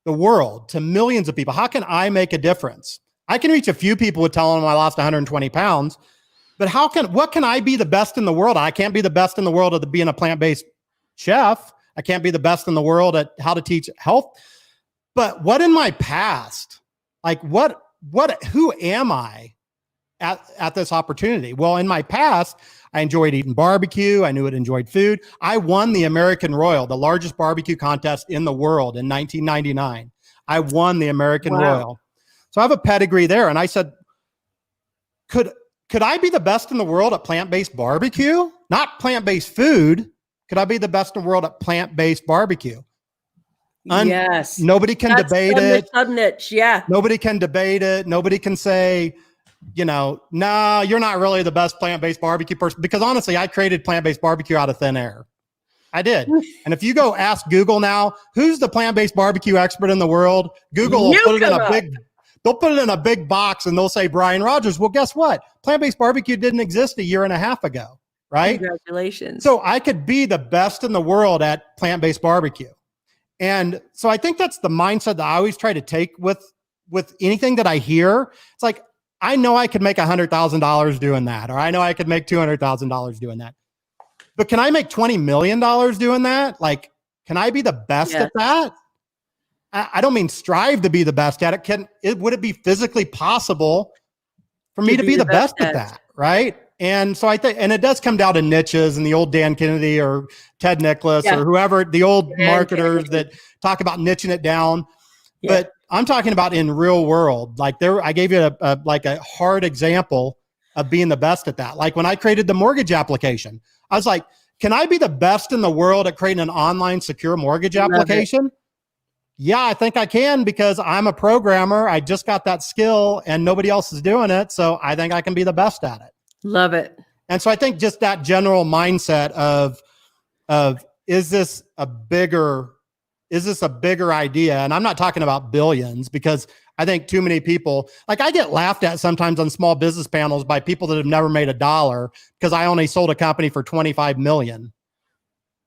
the world, to millions of people? How can I make a difference? I can reach a few people with telling them I lost 120 pounds, but what can I be the best in the world? I can't be the best in the world at being a plant-based chef. I can't be the best in the world at how to teach health. But what in my past, like who am I at this opportunity? Well, in my past, I enjoyed eating barbecue. I knew it enjoyed food. I won the American Royal, the largest barbecue contest in the world in 1999. I won the American Royal. So I have a pedigree there. And I said, could I be the best in the world at plant-based barbecue? Not plant-based food. Could I be the best in the world at plant-based barbecue? Yes. Nobody can debate it. Sub-niche, yeah. Nobody can debate it. Nobody can say, no, you're not really the best plant-based barbecue person. Because honestly, I created plant-based barbecue out of thin air. I did. And if you go ask Google now, who's the plant-based barbecue expert in the world? Google will put it in a big, they'll put it in a big box and they'll say Brian Rodgers. Well, guess what? Plant-based barbecue didn't exist a year and a half ago, right? Congratulations. So I could be the best in the world at plant-based barbecue. And so I think that's the mindset that I always try to take with anything that I hear. It's like, I know I could make $100,000 doing that, or I know I could make $200,000 doing that. But can I make $20 million doing that? Like, can I be the best at that? I don't mean strive to be the best at it. Would it be physically possible for me to be the best at that? Right. And so I think, and it does come down to niches and the old Dan Kennedy or Ted Nicholas or whoever, the old marketers that talk about niching it down. But I'm talking about in real world. Like I gave you a hard example of being the best at that. Like when I created the mortgage application, I was like, can I be the best in the world at creating an online secure mortgage application? Yeah, I think I can because I'm a programmer. I just got that skill and nobody else is doing it. So I think I can be the best at it. Love it. And so I think just that general mindset of is this a bigger idea? And I'm not talking about billions because I think too many people, like I get laughed at sometimes on small business panels by people that have never made a dollar because I only sold a company for 25 million.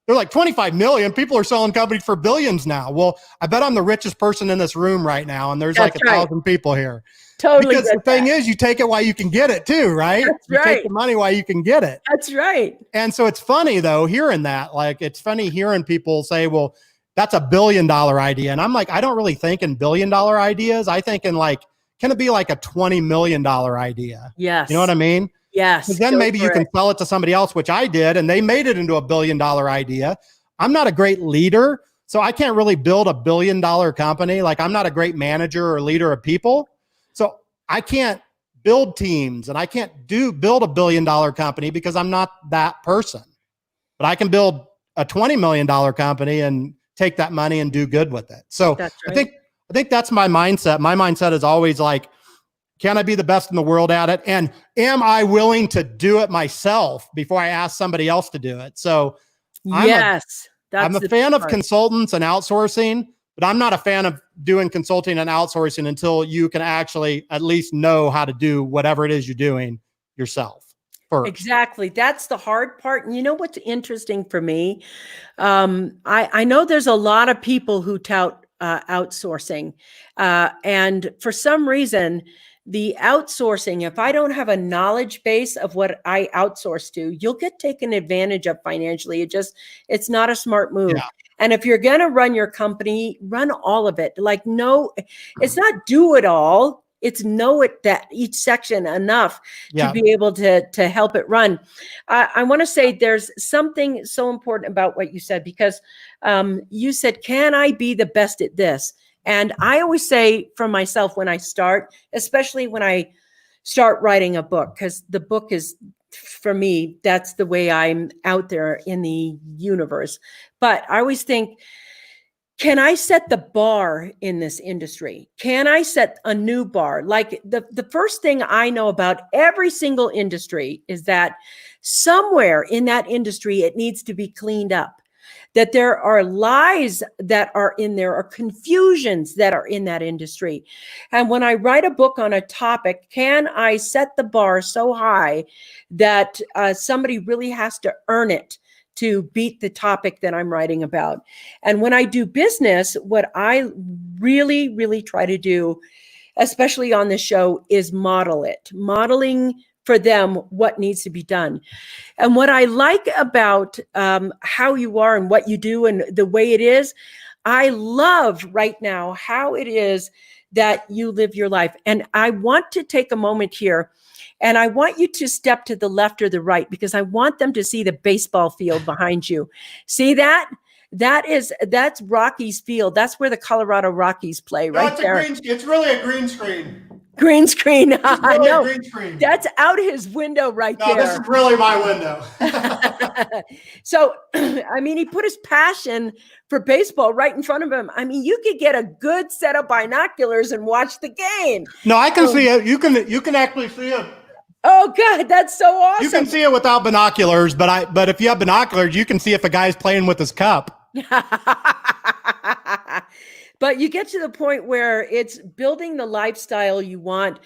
They're like 25 million. People are selling companies for billions now. Well, I bet I'm the richest person in this room right now. And there's like 1,000 people here. Totally. Because the thing is, you take it while you can get it too, right? That's you take the money while you can get it. That's right. And so it's funny though, hearing that, like, it's funny hearing people say, well, that's $1 billion idea. And I'm like, I don't really think in $1 billion ideas. I think in like, can it be like a $20 million idea? Yes. You know what I mean? Yes. Because then maybe you can sell it to somebody else, which I did, and they made it into $1 billion idea. I'm not a great leader, so I can't really build $1 billion company. Like I'm not a great manager or leader of people. So I can't build teams and I can't build $1 billion company because I'm not that person. But I can build a $20 million company and take that money and do good with it. So right. I think that's my mindset. My mindset is always like, can I be the best in the world at it? And am I willing to do it myself before I ask somebody else to do it? So I'm a fan of consultants and outsourcing, but I'm not a fan of doing consulting and outsourcing until you can actually at least know how to do whatever it is you're doing yourself first. Exactly. That's the hard part. And you know what's interesting for me? I know there's a lot of people who tout outsourcing. And for some reason, the outsourcing, if I don't have a knowledge base of what I outsource to, you'll get taken advantage of financially. It's not a smart move. Yeah. And if you're going to run your company, run all of it. Like, no, it's not do it all. It's know it, that each section enough to be able to help it run. I want to say there's something so important about what you said, because you said, can I be the best at this? And I always say for myself, when I start, especially when I start writing a book, because the book is, for me, that's the way I'm out there in the universe. But I always think, can I set the bar in this industry? Can I set a new bar? Like the first thing I know about every single industry is that somewhere in that industry, it needs to be cleaned up. That there are lies that are in there, or confusions that are in that industry. And when I write a book on a topic, can I set the bar so high that somebody really has to earn it to beat the topic that I'm writing about? And when I do business, what I really, really try to do, especially on the show, is modeling for them what needs to be done. And what I like about how you are and what you do and the way it is, I love right now how it is that you live your life. And I want to take a moment here, and I want you to step to the left or the right, because I want them to see the baseball field behind you. See that? That's Rockies Field. That's where the Colorado Rockies play, right there. It's really a green screen. Green screen. I know. Green screen. That's out his window right there. No, this is really my window. So, I mean, he put his passion for baseball right in front of him. I mean, you could get a good set of binoculars and watch the game. No, I can see it. You can actually see it. Oh God, that's so awesome. You can see it without binoculars, but if you have binoculars, you can see if a guy's playing with his cup. But you get to the point where it's building the lifestyle you want.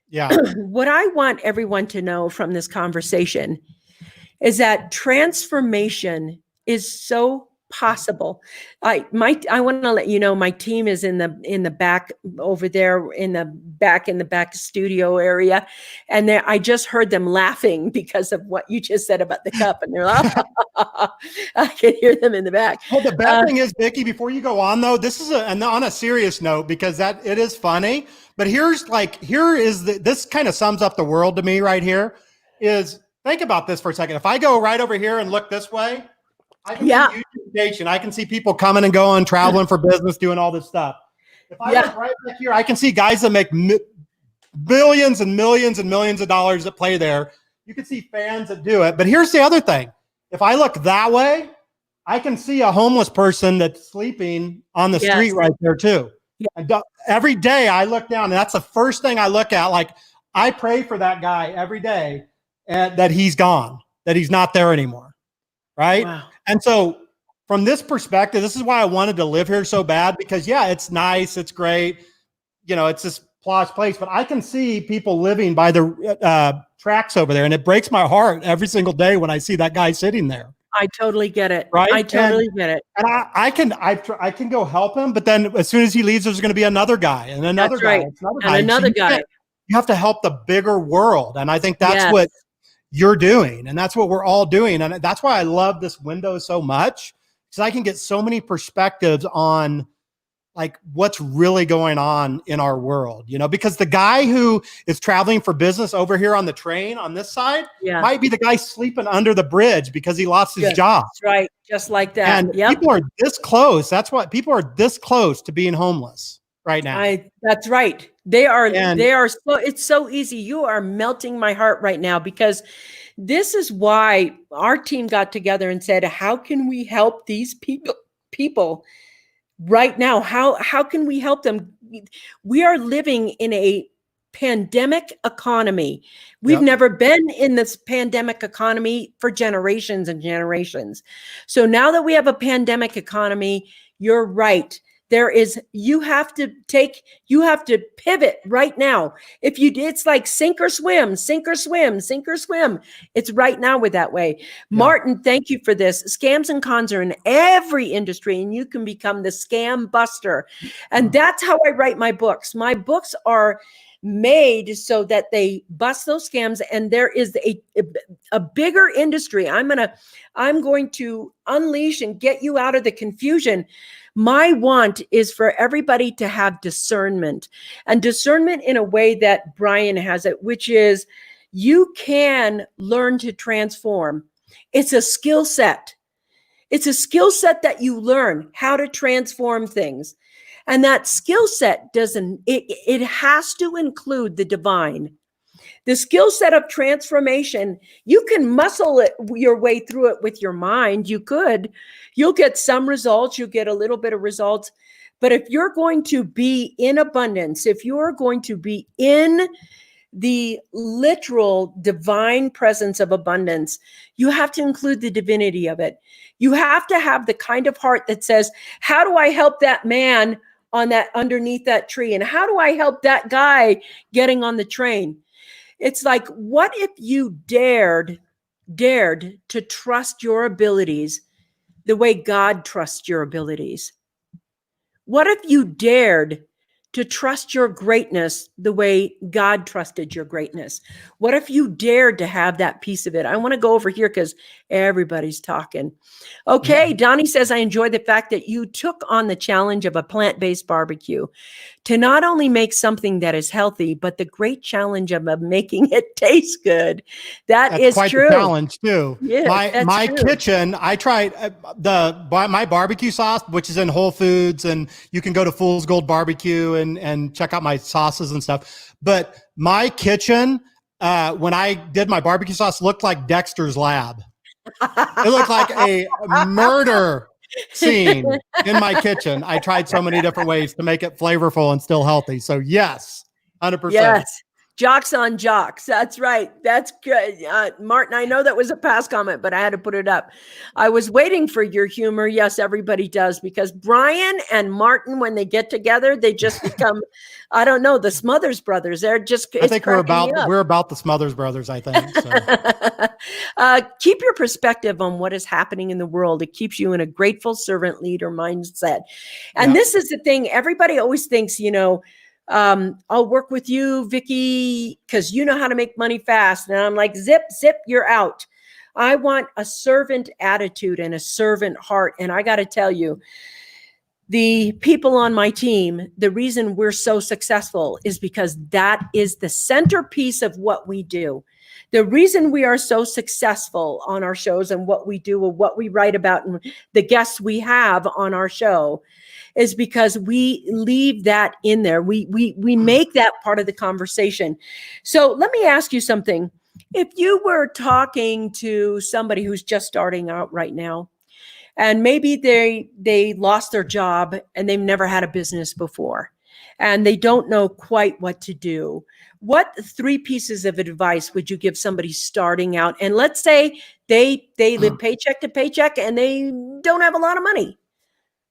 Yeah. What I want everyone to know from this conversation is that transformation is so possible. I want to let you know my team is in the back over there in the back studio area, and I just heard them laughing because of what you just said about the cup, and they're like, I can hear them in the back. Well, the bad thing is, Vickie, before you go on though, this is on a serious note, because that it is funny, but this kind of sums up the world to me right here. Is think about this for a second. If I go right over here and look this way, I can see YouTube station. I can see people coming and going, traveling for business, doing all this stuff. If I look right back here, I can see guys that make billions and millions and millions of dollars that play there. You can see fans that do it. But here's the other thing. If I look that way, I can see a homeless person that's sleeping on the street right there too. Yeah. And every day I look down, and that's the first thing I look at. Like, I pray for that guy every day, and that he's gone, that he's not there anymore. Right. Wow. And so from this perspective, this is why I wanted to live here so bad, because it's nice. It's great. It's this plush place, but I can see people living by the tracks over there. And it breaks my heart every single day when I see that guy sitting there. I totally get it. Right. I totally get it. And I can go help him. But then as soon as he leaves, there's going to be another guy and another guy. And another guy. You have to help the bigger world. And I think that's what you're doing, and that's what we're all doing, and that's why I love this window so much, because I can get so many perspectives on like what's really going on in our world, because the guy who is traveling for business over here on the train on this side might be the guy sleeping under the bridge because he lost his job. That's right, just like that. And people are this close. That's what people are this close to being homeless right now. That's right. They are so, it's so easy. You are melting my heart right now, because this is why our team got together and said, how can we help these people right now? How can we help them? We are living in a pandemic economy. We've never been in this pandemic economy for generations and generations. So now that we have a pandemic economy, you're right. You have to pivot right now. It's like sink or swim, sink or swim, sink or swim. It's right now with that way. Yeah. Martin, thank you for this. Scams and cons are in every industry, and you can become the scam buster. And that's how I write my books. My books are made so that they bust those scams. And there is a bigger industry. I'm going to unleash and get you out of the confusion. My want is for everybody to have discernment, and discernment in a way that Brian has it, which is you can learn to transform. It's a skill set. It's a skill set that you learn how to transform things. And that skill set it has to include the divine. The skill set of transformation, you can muscle your way through it with your mind. You'll get some results, you'll get a little bit of results. But if you're going to be in abundance, if you're going to be in the literal divine presence of abundance, you have to include the divinity of it. You have to have the kind of heart that says, how do I help that man on that underneath that tree? And how do I help that guy getting on the train? It's like, what if you dared to trust your abilities the way God trusts your abilities? What if you dared to trust your greatness the way God trusted your greatness? What if you dared to have that piece of it? I want to go over here because everybody's talking. Okay, Donnie says, I enjoy the fact that you took on the challenge of a plant-based barbecue to not only make something that is healthy, but the great challenge of making it taste good. That's quite true. The challenge too. Yeah, my kitchen, I tried my barbecue sauce, which is in Whole Foods, and you can go to Fool's Gold Barbecue and check out my sauces and stuff. But my kitchen, when I did my barbecue sauce, looked like Dexter's Lab. It looked like a murder scene in my kitchen. I tried so many different ways to make it flavorful and still healthy. So yes, 100%. Yes. Jocks on jocks. That's right. That's good. Martin, I know that was a past comment, but I had to put it up. I was waiting for your humor. Yes, everybody does, because Brian and Martin, when they get together, they just become, I don't know, the Smothers Brothers. They're just, I think we're about the Smothers Brothers, I think. So. Keep your perspective on what is happening in the world. It keeps you in a grateful servant leader mindset. And this is the thing. Everybody always thinks, I'll work with you, Vickie, because you know how to make money fast. And I'm like, zip, you're out. I want a servant attitude and a servant heart. And I got to tell you, the people on my team, the reason we're so successful is because that is the centerpiece of what we do. The reason we are so successful on our shows and what we do or what we write about and the guests we have on our show is because we leave that in there. We make that part of the conversation. So let me ask you something. If you were talking to somebody who's just starting out right now, and maybe they lost their job and they've never had a business before, and they don't know quite what to do, what 3 pieces of advice would you give somebody starting out? And let's say they live paycheck to paycheck and they don't have a lot of money.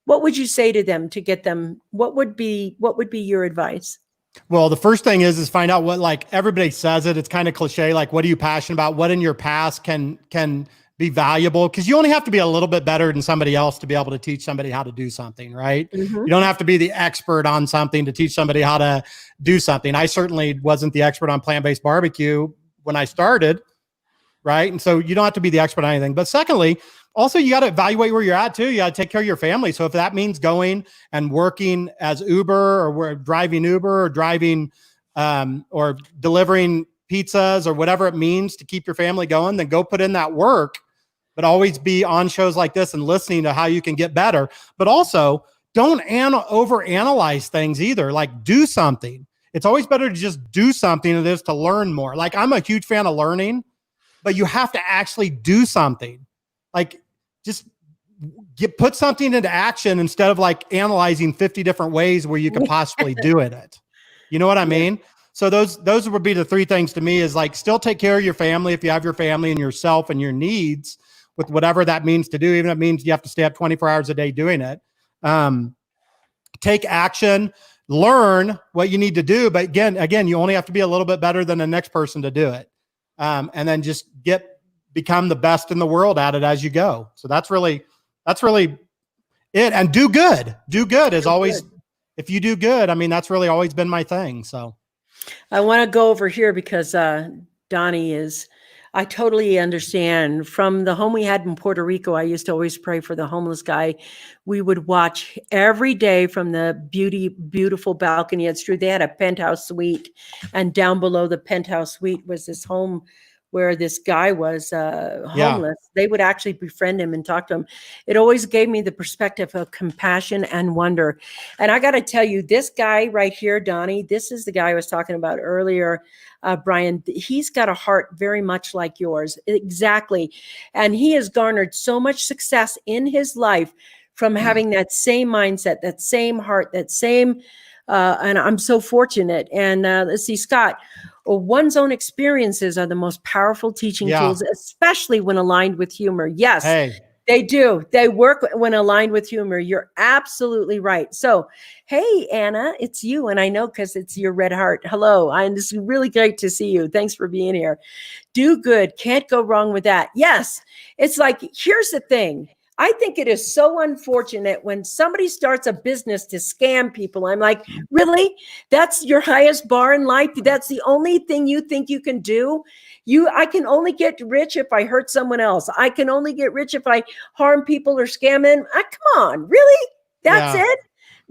What would you say to them to get them? What would be your advice? Well, the first thing is find out what, like everybody says it. It's kind of cliche. Like, what are you passionate about? What in your past can be valuable? Because you only have to be a little bit better than somebody else to be able to teach somebody how to do something, right? Mm-hmm. You don't have to be the expert on something to teach somebody how to do something. I certainly wasn't the expert on plant-based barbecue when I started, right? And so you don't have to be the expert on anything. But secondly, also, you got to evaluate where you're at too. You got to take care of your family. So if that means going and working as Uber or driving Uber or driving or delivering pizzas or whatever it means to keep your family going, then go put in that work, but always be on shows like this and listening to how you can get better. But also don't overanalyze things either. Like, do something. It's always better to just do something than it is to learn more. Like, I'm a huge fan of learning, but you have to actually do something. Like, just put something into action instead of like analyzing 50 different ways where you could possibly do it. You know what I mean? So those would be the 3 things to me, is like, still take care of your family if you have your family, and yourself and your needs with whatever that means to do, even if it means you have to stay up 24 hours a day doing it. Take action, learn what you need to do. But again, you only have to be a little bit better than the next person to do it. And then just become the best in the world at it as you go. So that's really it. And do good. Do good is always, if you do good, I mean, that's really always been my thing. So. I want to go over here because Donnie is, I totally understand. From the home we had in Puerto Rico, I used to always pray for the homeless guy. We would watch every day from the beautiful balcony at Strood. They had a penthouse suite, and down below the penthouse suite was this home where this guy was homeless. They would actually befriend him and talk to him. It always gave me the perspective of compassion and wonder. And I got to tell you, this guy right here, Donnie, this is the guy I was talking about earlier, Brian. He's got a heart very much like yours. Exactly. And he has garnered so much success in his life from having that same mindset, that same heart, that same, and I'm so fortunate. And let's see, Scott, one's own experiences are the most powerful teaching tools, especially when aligned with humor. Yes, they do. They work when aligned with humor. You're absolutely right. So, hey, Anna, it's you. And I know because it's your red heart. Hello. It's really great to see you. Thanks for being here. Do good. Can't go wrong with that. Yes. It's like, here's the thing. I think it is so unfortunate when somebody starts a business to scam people. I'm like, really? That's your highest bar in life? That's the only thing you think you can do? I can only get rich if I hurt someone else. I can only get rich if I harm people or scam them. Come on, really? That's it?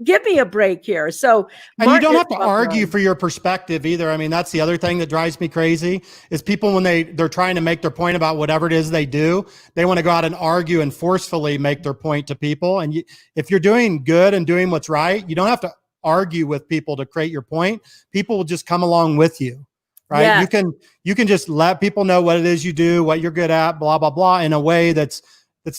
Give me a break here. So, and you don't have to argue for your perspective either. I mean, that's the other thing that drives me crazy is people when they're trying to make their point about whatever it is they do, they want to go out and argue and forcefully make their point to people. And if you're doing good and doing what's right, you don't have to argue with people to create your point. People will just come along with you, right? Yes. You can just let people know what it is you do, what you're good at, blah, blah, blah, in a way that's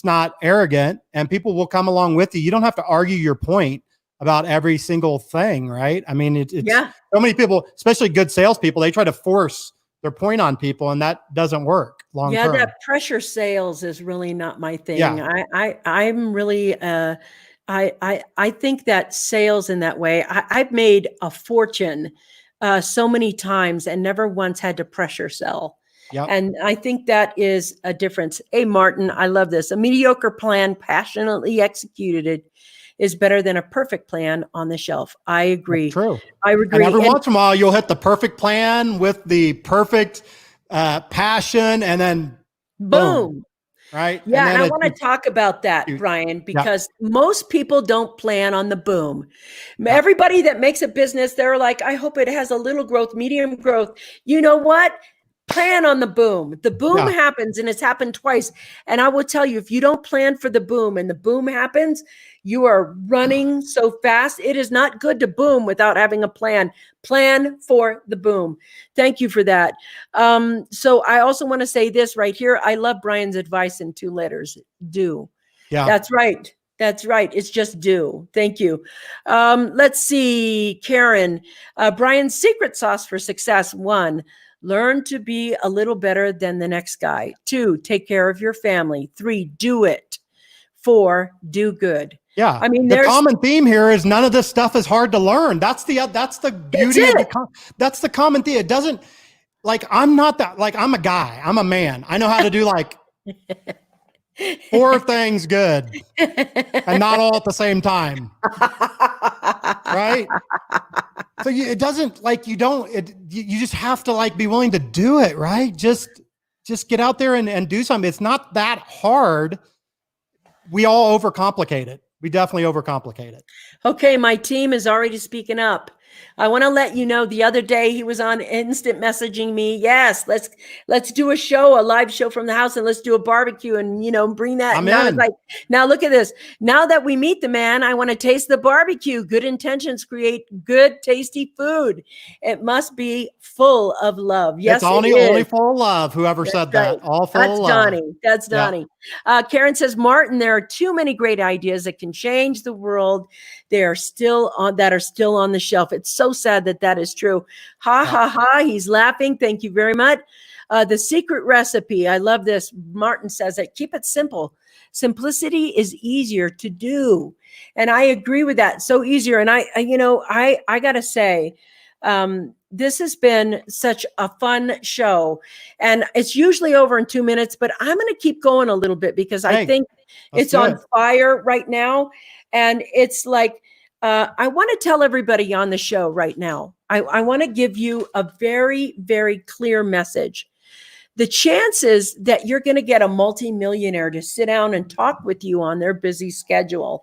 not arrogant, and people will come along with you. You don't have to argue your point about every single thing, right? I mean, it's so many people, especially good salespeople, they try to force their point on people, and that doesn't work long term. Yeah, that pressure sales is really not my thing. Yeah. I'm really, I think that sales in that way, I've made a fortune so many times and never once had to pressure sell. Yep. And I think that is a difference. Hey, Martin, I love this. A mediocre plan passionately executed is better than a perfect plan on the shelf. I agree. That's true. I agree. And every once in a while, you'll hit the perfect plan with the perfect passion, and then boom. Right? Yeah, and I want to talk about that, Brian, because most people don't plan on the boom. Everybody that makes a business, they're like, I hope it has a little growth, medium growth. You know what? Plan on the boom. The boom happens, and it's happened twice. And I will tell you, if you don't plan for the boom and the boom happens, you are running so fast. It is not good to boom without having a plan. Plan for the boom. Thank you for that. So I also want to say this right here. I love Brian's advice in 2 letters. Do. Yeah. That's right. That's right. It's just do. Thank you. Let's see, Karen. Brian's secret sauce for success. 1, learn to be a little better than the next guy. 2, take care of your family. 3, do it. 4, do good. Yeah. I mean, the common theme here is none of this stuff is hard to learn. That's the beauty of that's the common theme. It doesn't, like, I'm not that, like, I'm a guy, I'm a man. I know how to do like 4 things good and not all at the same time. Right? So it doesn't, like, you just have to, like, be willing to do it, right? Just get out there and do something. It's not that hard. We all overcomplicate it. We definitely overcomplicate it. Okay, my team is already speaking up. I want to let you know, the other day he was on instant messaging me. Yes, let's do a show, a live show from the house, and let's do a barbecue and, bring that. I'm in. Like, now look at this. Now that we meet the man, I want to taste the barbecue. Good intentions create good, tasty food. It must be full of love. Yes, it's only full of love. Whoever said that, all full of love. Donnie. That's Donnie. Yeah. Karen says, Martin, there are too many great ideas that can change the world. They are still on the shelf. It's so sad that is true. Ha, ha, ha. He's laughing. Thank you very much. The secret recipe. I love this. Martin says that keep it simple. Simplicity is easier to do. And I agree with that. So easier. And I got to say, this has been such a fun show, and it's usually over in 2 minutes, but I'm going to keep going a little bit because I think it's on fire right now. And it's like, I want to tell everybody on the show right now, I want to give you a very, very clear message. The chances that you're going to get a multimillionaire to sit down and talk with you on their busy schedule,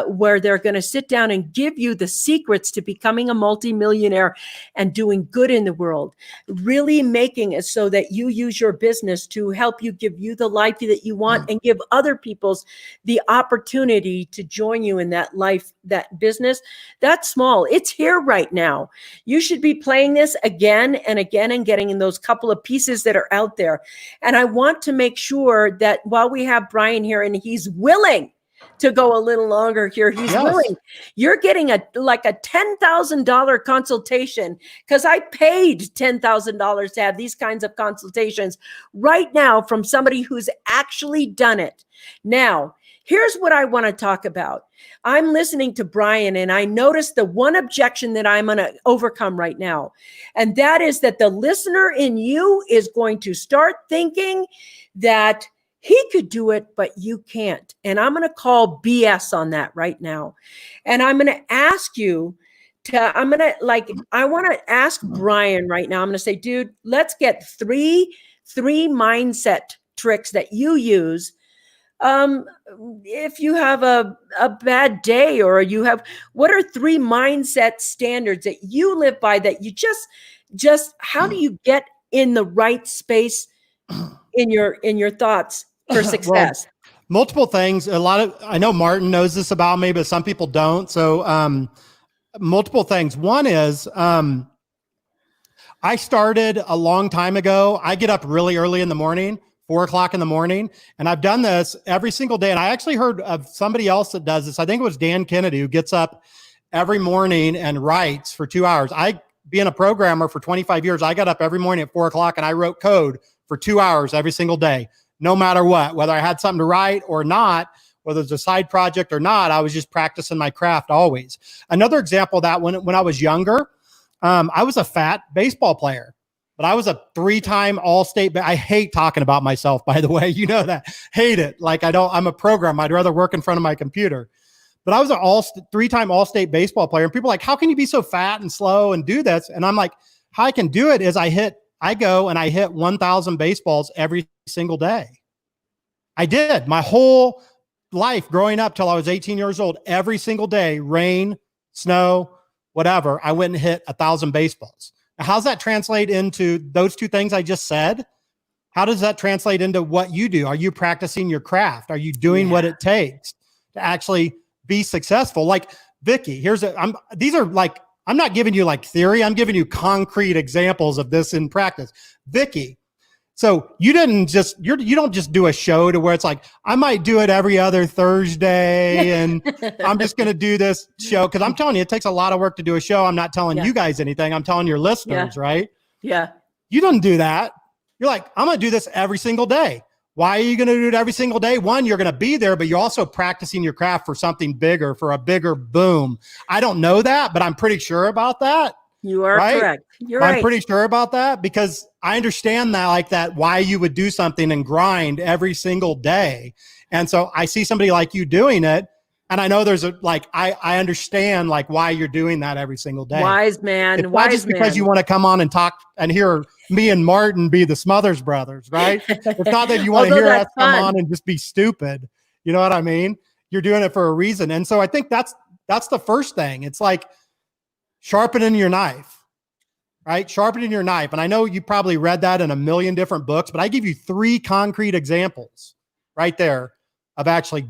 where they're going to sit down and give you the secrets to becoming a multimillionaire and doing good in the world, really making it so that you use your business to help you, give you the life that you want, and give other people's the opportunity to join you in that life, that business. That's small. It's here right now. You should be playing this again and again and getting in those couple of pieces that are out there. And I want to make sure that while we have Brian here and he's willing to go a little longer here, he's willing, you're getting a $10,000 consultation, because I paid $10,000 to have these kinds of consultations right now from somebody who's actually done it. Now, here's what I want to talk about. I'm listening to Brian, and I noticed the one objection that I'm going to overcome right now. And that is that the listener in you is going to start thinking that he could do it, but you can't. And I'm going to call BS on that right now. And I'm going to ask you to, I want to ask Brian right now. I'm going to say, dude, let's get three mindset tricks that you use if you have a bad day, or what are three mindset standards that you live by, that you just how do you get in the right space in your thoughts for success? Well, multiple things. I know Martin knows this about me, but some people don't. So, multiple things. One is, I started a long time ago. I get up really early in the morning, 4 o'clock in the morning. And I've done this every single day. And I actually heard of somebody else that does this. I think it was Dan Kennedy, who gets up every morning and writes for 2 hours. Being a programmer for 25 years, I got up every morning at 4 o'clock and I wrote code for 2 hours every single day, no matter what, whether I had something to write or not, whether it's a side project or not. I was just practicing my craft always. Another example of that, when I was younger, I was a fat baseball player. But I was a 3-time All-State. I hate talking about myself, by the way. You know that. Hate it. I'm a programmer. I'd rather work in front of my computer. But I was a 3-time All-State baseball player. And people are like, how can you be so fat and slow and do this? And I'm like, how I can do it is I go and I hit 1,000 baseballs every single day. I did my whole life growing up till I was 18 years old. Every single day, rain, snow, whatever, I went and hit 1,000 baseballs. How's that translate into those two things I just said? How does that translate into what you do? Are you practicing your craft? Are you doing what it takes to actually be successful? Like Vickie, I'm not giving you like theory. I'm giving you concrete examples of this in practice. Vickie, so you don't just do a show to where it's like, I might do it every other Thursday and I'm just going to do this show. Cause I'm telling you, it takes a lot of work to do a show. I'm not telling you guys anything. I'm telling your listeners, right? Yeah. You don't do that. You're like, I'm going to do this every single day. Why are you going to do it every single day? One, you're going to be there, but you're also practicing your craft for something bigger, for a bigger boom. I don't know that, but I'm pretty sure about that. You are correct. You're I'm right. pretty sure about that because I understand that, why you would do something and grind every single day. And so I see somebody like you doing it. And I know I understand why you're doing that every single day. Wise man. It's not just because you want to come on and talk and hear me and Martin be the Smothers Brothers, right? It's not that you want to hear us come on and just be stupid. You know what I mean? You're doing it for a reason. And so I think that's the first thing. It's like sharpening your knife, right? Sharpening your knife. And I know you probably read that in a million different books, but I give you 3 concrete examples right there of actually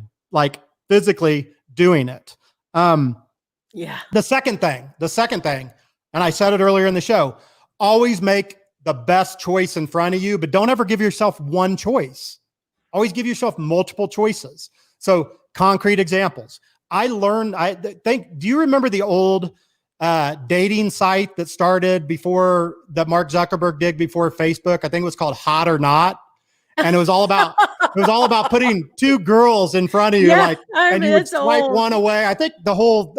physically doing it. The second thing, and I said it earlier in the show, always make the best choice in front of you, but don't ever give yourself one choice. Always give yourself multiple choices. So concrete examples. Do you remember the old dating site that started that Mark Zuckerberg did before Facebook? I think it was called Hot or Not. And it was all about putting 2 girls in front of you, and you would swipe one away. I think the whole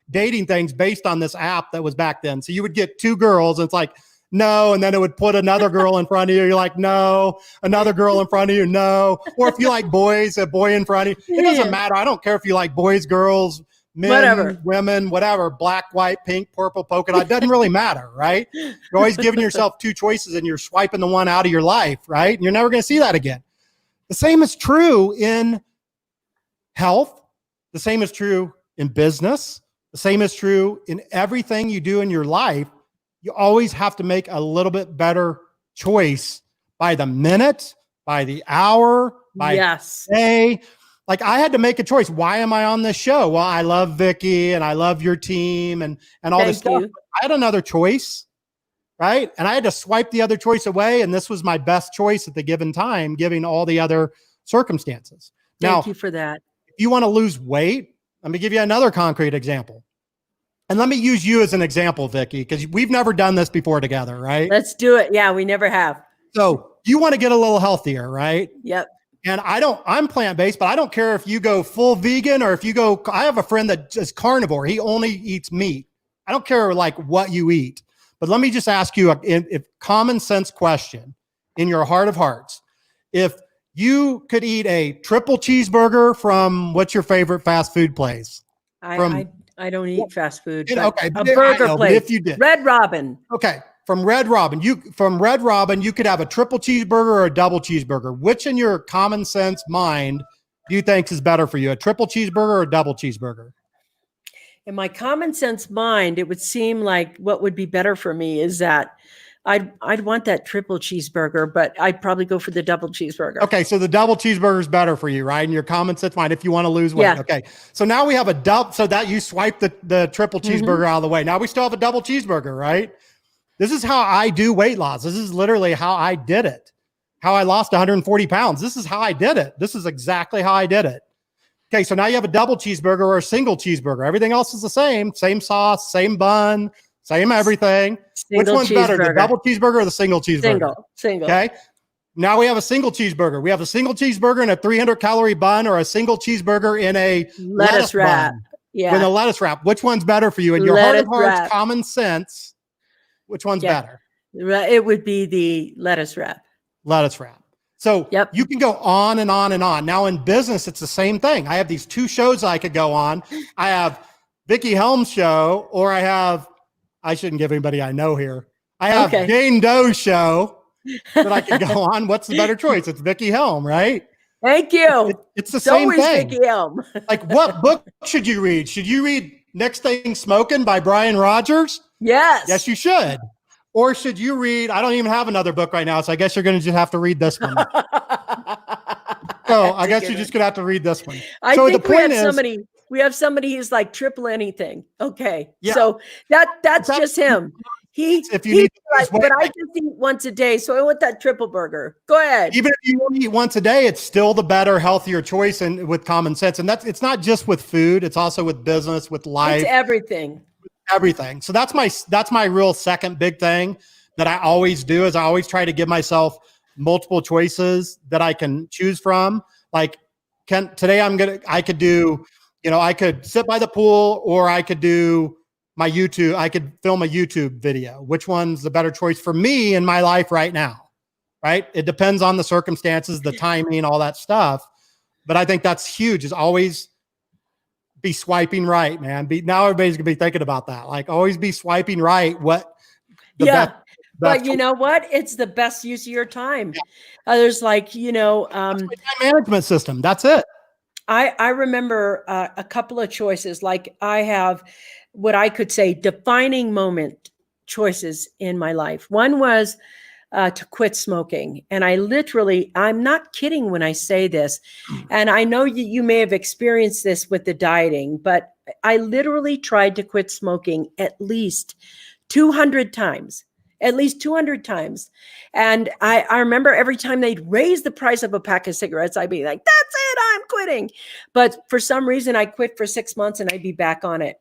dating thing's based on this app that was back then. So you would get 2 girls, and it's like, no, and then it would put another girl in front of you. You're like, no, another girl in front of you, no. Or if you like boys, a boy in front of you. It doesn't matter. I don't care if you like boys, girls, men, women, whatever, black, white, pink, purple, polka dot, doesn't really matter, right? You're always giving yourself two choices and you're swiping the one out of your life, right? And you're never going to see that again. The same is true in health. The same is true in business. The same is true in everything you do in your life. You always have to make a little bit better choice by the minute, by the hour, by the day. Like I had to make a choice. Why am I on this show? Well, I love Vickie and I love your team and all this stuff. I had another choice, right? And I had to swipe the other choice away. And this was my best choice at the given time, given all the other circumstances. Thank you for that. If you want to lose weight, let me give you another concrete example. And let me use you as an example, Vickie, because we've never done this before together, right? Let's do it. Yeah, we never have. So you want to get a little healthier, right? Yep. And I'm plant-based, but I don't care if you go full vegan or if you go, I have a friend that is carnivore. He only eats meat. I don't care like what you eat, but let me just ask you a common sense question in your heart of hearts. If you could eat a triple cheeseburger from what's your favorite fast food place? I don't eat fast food. Okay, a burger place. If you did, Red Robin. Okay, from Red Robin, you could have a triple cheeseburger or a double cheeseburger. Which, in your common sense mind, do you think is better for you, a triple cheeseburger or a double cheeseburger? In my common sense mind, it would seem like what would be better for me is that I'd want that triple cheeseburger, but I'd probably go for the double cheeseburger. Okay, so the double cheeseburger is better for you, right? In your common sense mind, if you want to lose weight. Yeah. Okay, so now we have a double, so that you swipe the triple cheeseburger out of the way. Now we still have a double cheeseburger, right? This is how I do weight loss. This is literally how I did it. How I lost 140 pounds. This is how I did it. This is exactly how I did it. Okay, so now you have a double cheeseburger or a single cheeseburger. Everything else is the same sauce, same bun, same everything. Which one's better, the double cheeseburger or the single cheeseburger? Single. Okay. Now we have a single cheeseburger. We have a single cheeseburger in a 300-calorie bun or a single cheeseburger in a lettuce wrap. Bun with a lettuce wrap. Which one's better for you? In your heart of hearts, common sense, which one's better? It would be the lettuce wrap. Lettuce wrap. So you can go on and on and on. Now in business, it's the same thing. I have these two shows I could go on. I have Vickie Helm's show, or I shouldn't give anybody I know here. I have Jane Doe's show that I can go on. What's the better choice? It's Vickie Helm, right? Thank you. It's the same thing. Vickie Helm. Like, what book should you read? Should you read Next Thing Smoking by Brian Rodgers? Yes. Yes, you should. Or should you read, I don't even have another book right now, so I guess you're going to just have to read this one. So I guess you're just going to have to read this one. I think we have somebody who's like triple anything. Okay. Yeah. So that's just him. But I just eat once a day. So I want that triple burger. Go ahead. Even if you only eat once a day, it's still the better, healthier choice and with common sense. And it's not just with food. It's also with business, with life. It's everything. Everything. So that's my real second big thing that I always do is I always try to give myself multiple choices that I can choose from. Like I could do, I could sit by the pool or I could do my YouTube. I could film a YouTube video. Which one's the better choice for me in my life right now? Right. It depends on the circumstances, the timing, all that stuff. But I think that's huge is always be swiping right, man. Now everybody's gonna be thinking about that. Like always be swiping right. But you know what? It's the best use of your time. Yeah. There's like, time management system. That's it. I remember a couple of choices. Like I have what I could say defining moment choices in my life. One was to quit smoking. And I'm not kidding when I say this. And I know you may have experienced this with the dieting, but I literally tried to quit smoking at least 200 times. At least 200 times. And I remember every time they'd raise the price of a pack of cigarettes, I'd be like, that's it, I'm quitting. But for some reason, I quit for 6 months and I'd be back on it.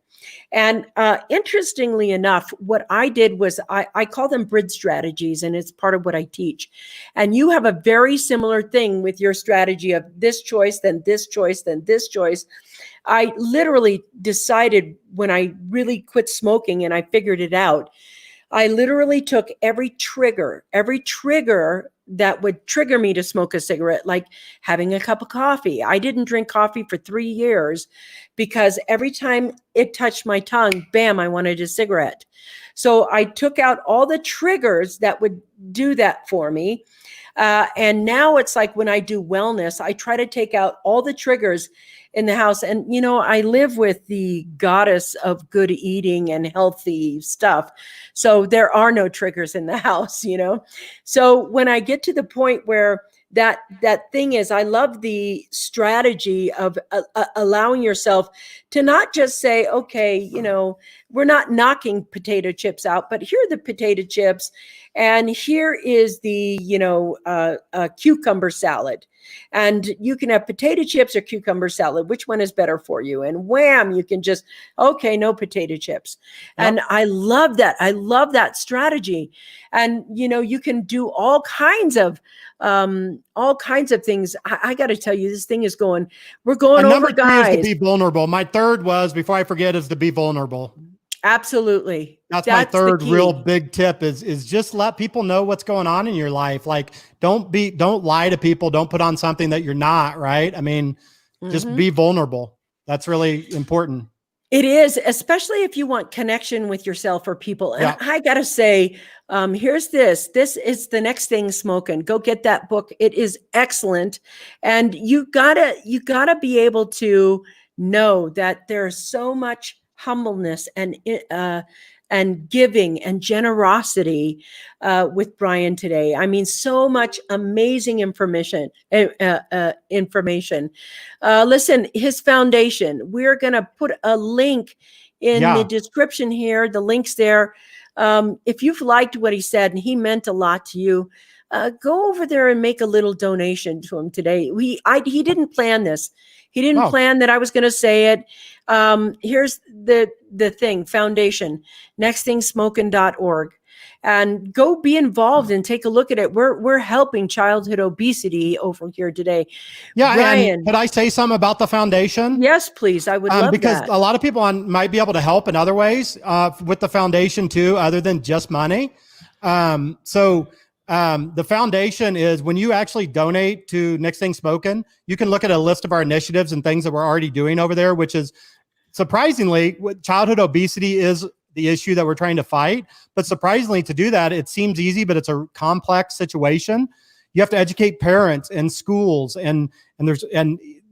And interestingly enough, what I did was I call them bridge strategies, and it's part of what I teach. And you have a very similar thing with your strategy of this choice, then this choice, then this choice. I literally decided when I really quit smoking and I figured it out, I literally took every trigger that would trigger me to smoke a cigarette, like having a cup of coffee. I didn't drink coffee for 3 years because every time it touched my tongue, bam, I wanted a cigarette. So I took out all the triggers that would do that for me. And now it's like when I do wellness, I try to take out all the triggers in the house. And, I live with the goddess of good eating and healthy stuff. So there are no triggers in the house, So when I get to the point where that thing is, I love the strategy of allowing yourself to not just say, okay, we're not knocking potato chips out, but here are the potato chips. And here is the, cucumber salad. And you can have potato chips or cucumber salad. Which one is better for you? And wham, you can just, okay, no potato chips. Yep. And I love that. I love that strategy. And, you can do all kinds of things. I got to tell you, this thing is we're going over, number 3 guys. is to be vulnerable. My third was, before I forget, is to be vulnerable. Absolutely. That's my third real big tip is just let people know what's going on in your life. Like, don't lie to people. Don't put on something that you're not, right? I mean, just be vulnerable. That's really important. It is, especially if you want connection with yourself or people. And I got to say, here's this is The Next Thing Smoking. Go get that book. It is excellent. And you gotta be able to know that there's so much humbleness and giving and generosity with Brian today. I mean, so much amazing information. Listen, his foundation, we're going to put a link in the description here. The link's there. If you've liked what he said and he meant a lot to you, go over there and make a little donation to him today. He didn't plan this. He didn't plan that I was going to say it. Here's the thing, foundation, nexthingsmoking.org. And go be involved and take a look at it. We're helping childhood obesity over here today. Yeah, Brian, and could I say something about the foundation? Yes, please. I would love because that. a lot of people might be able to help in other ways with the foundation too, other than just money. The foundation is when you actually donate to Next Thing Smoking, you can look at a list of our initiatives and things that we're already doing over there, which is surprisingly, childhood obesity is the issue that we're trying to fight. But surprisingly, to do that, it seems easy, but it's a complex situation. You have to educate parents and schools, and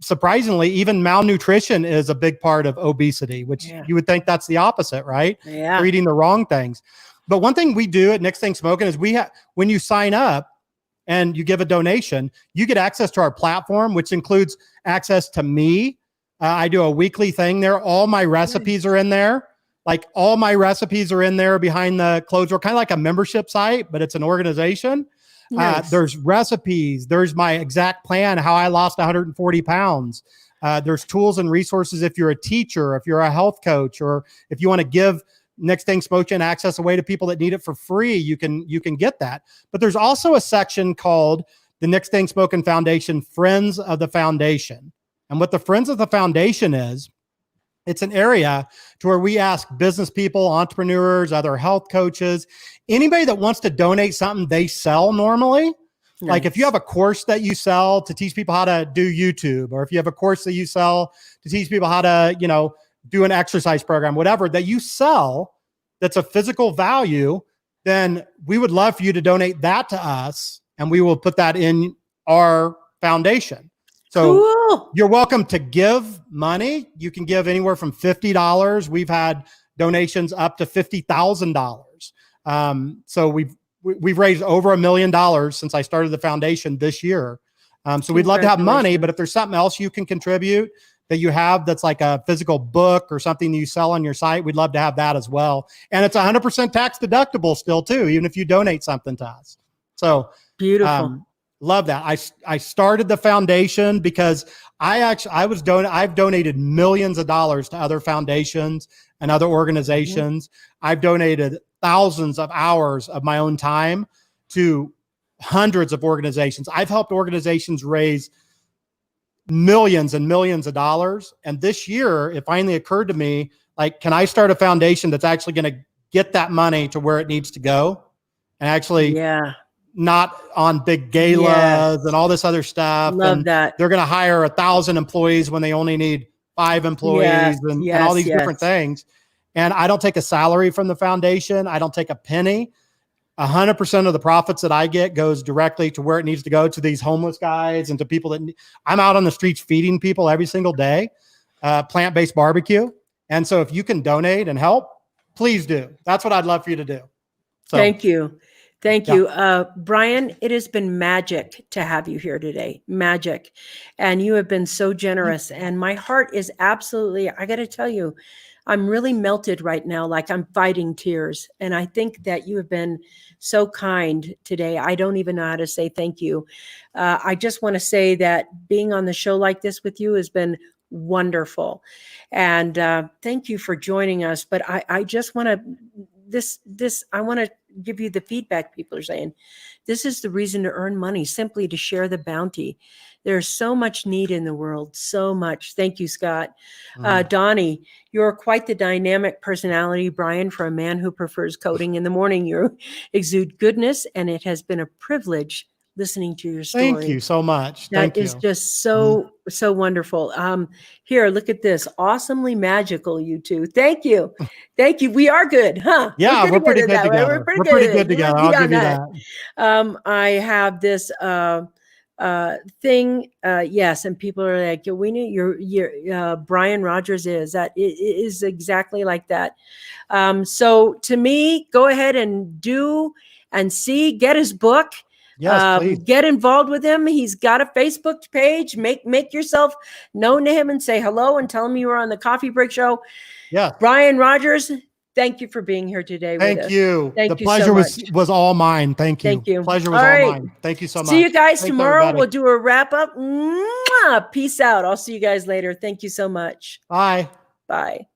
surprisingly, even malnutrition is a big part of obesity, which you would think that's the opposite, right? Yeah. We're eating the wrong things. But one thing we do at Next Thing Smoking is when you sign up and you give a donation, you get access to our platform, which includes access to me. I do a weekly thing there. All my recipes are in there. Like all my recipes are in there behind the closed door, kind of like a membership site, but it's an organization. Nice. There's recipes. There's my exact plan, how I lost 140 pounds. There's tools and resources if you're a teacher, if you're a health coach, or if you want to give Next Thing Smoking access away to people that need it for free, you can get that. But there's also a section called the Next Thing Smoking Foundation Friends of the Foundation. And what the Friends of the Foundation is, it's an area to where we ask business people, entrepreneurs, other health coaches, anybody that wants to donate something they sell normally. Nice. Like if you have a course that you sell to teach people how to do YouTube, or if you have a course that you sell to teach people how to, do an exercise program, whatever that you sell, that's a physical value, then we would love for you to donate that to us, and we will put that in our foundation. So cool. You're welcome to give money. You can give anywhere from $50. We've had donations up to $50,000. So we've raised over $1 million since I started the foundation this year. So we'd love to have money, but if there's something else you can contribute that you have that's like a physical book or something that you sell on your site, we'd love to have that as well. And it's 100% tax deductible still too, even if you donate something to us. So beautiful. Love that. I started the foundation because I've donated millions of dollars to other foundations and other organizations. I've donated thousands of hours of my own time to hundreds of organizations. I've helped organizations raise millions and millions of dollars. And this year, it finally occurred to me, like, can I start a foundation that's actually going to get that money to where it needs to go, and actually not on big galas and all this other stuff. Love and that. They're going to hire 1,000 employees when they only need 5 employees and all these different things. And I don't take a salary from the foundation. I don't take a penny. 100% of the profits that I get goes directly to where it needs to go, to these homeless guys and to people that I'm out on the streets feeding people every single day, plant-based barbecue. And so if you can donate and help, please do. That's what I'd love for you to do. So, thank you. Thank you. Brian, it has been magic to have you here today. Magic. And you have been so generous. And my heart is absolutely, I got to tell you, I'm really melted right now, like I'm fighting tears. And I think that you have been so kind today. I don't even know how to say thank you. I just want to say that being on the show like this with you has been wonderful. And thank you for joining us. But I just want to, I want to give you the feedback people are saying. This is the reason to earn money, simply to share the bounty. There's so much need in the world, so much. Thank you, Scott. Donnie, you're quite the dynamic personality, Brian, for a man who prefers coding in the morning. You exude goodness, and it has been a privilege listening to your story. Thank you so much. That is just so, so wonderful. Here, look at this. Awesomely magical, you two. Thank you. Thank you. We are good, huh? Yeah, we're pretty good together. We're pretty good together. I'll give you that. I have this thing. Yes. And people are like, we need your Brian Rodgers is that it is exactly like that. So to me, go ahead and do and see, get his book. Yes, please. Get involved with him. He's got a Facebook page. Make yourself known to him and say hello and tell him you were on the Coffee Break Show. Yeah. Brian Rodgers, thank you for being here today. Thank you. Thank the you pleasure so much. was all mine. Thank you. Thank you. Pleasure was all mine. Thank you so much. See you guys tomorrow. Everybody. We'll do a wrap up. Mwah! Peace out. I'll see you guys later. Thank you so much. Bye. Bye.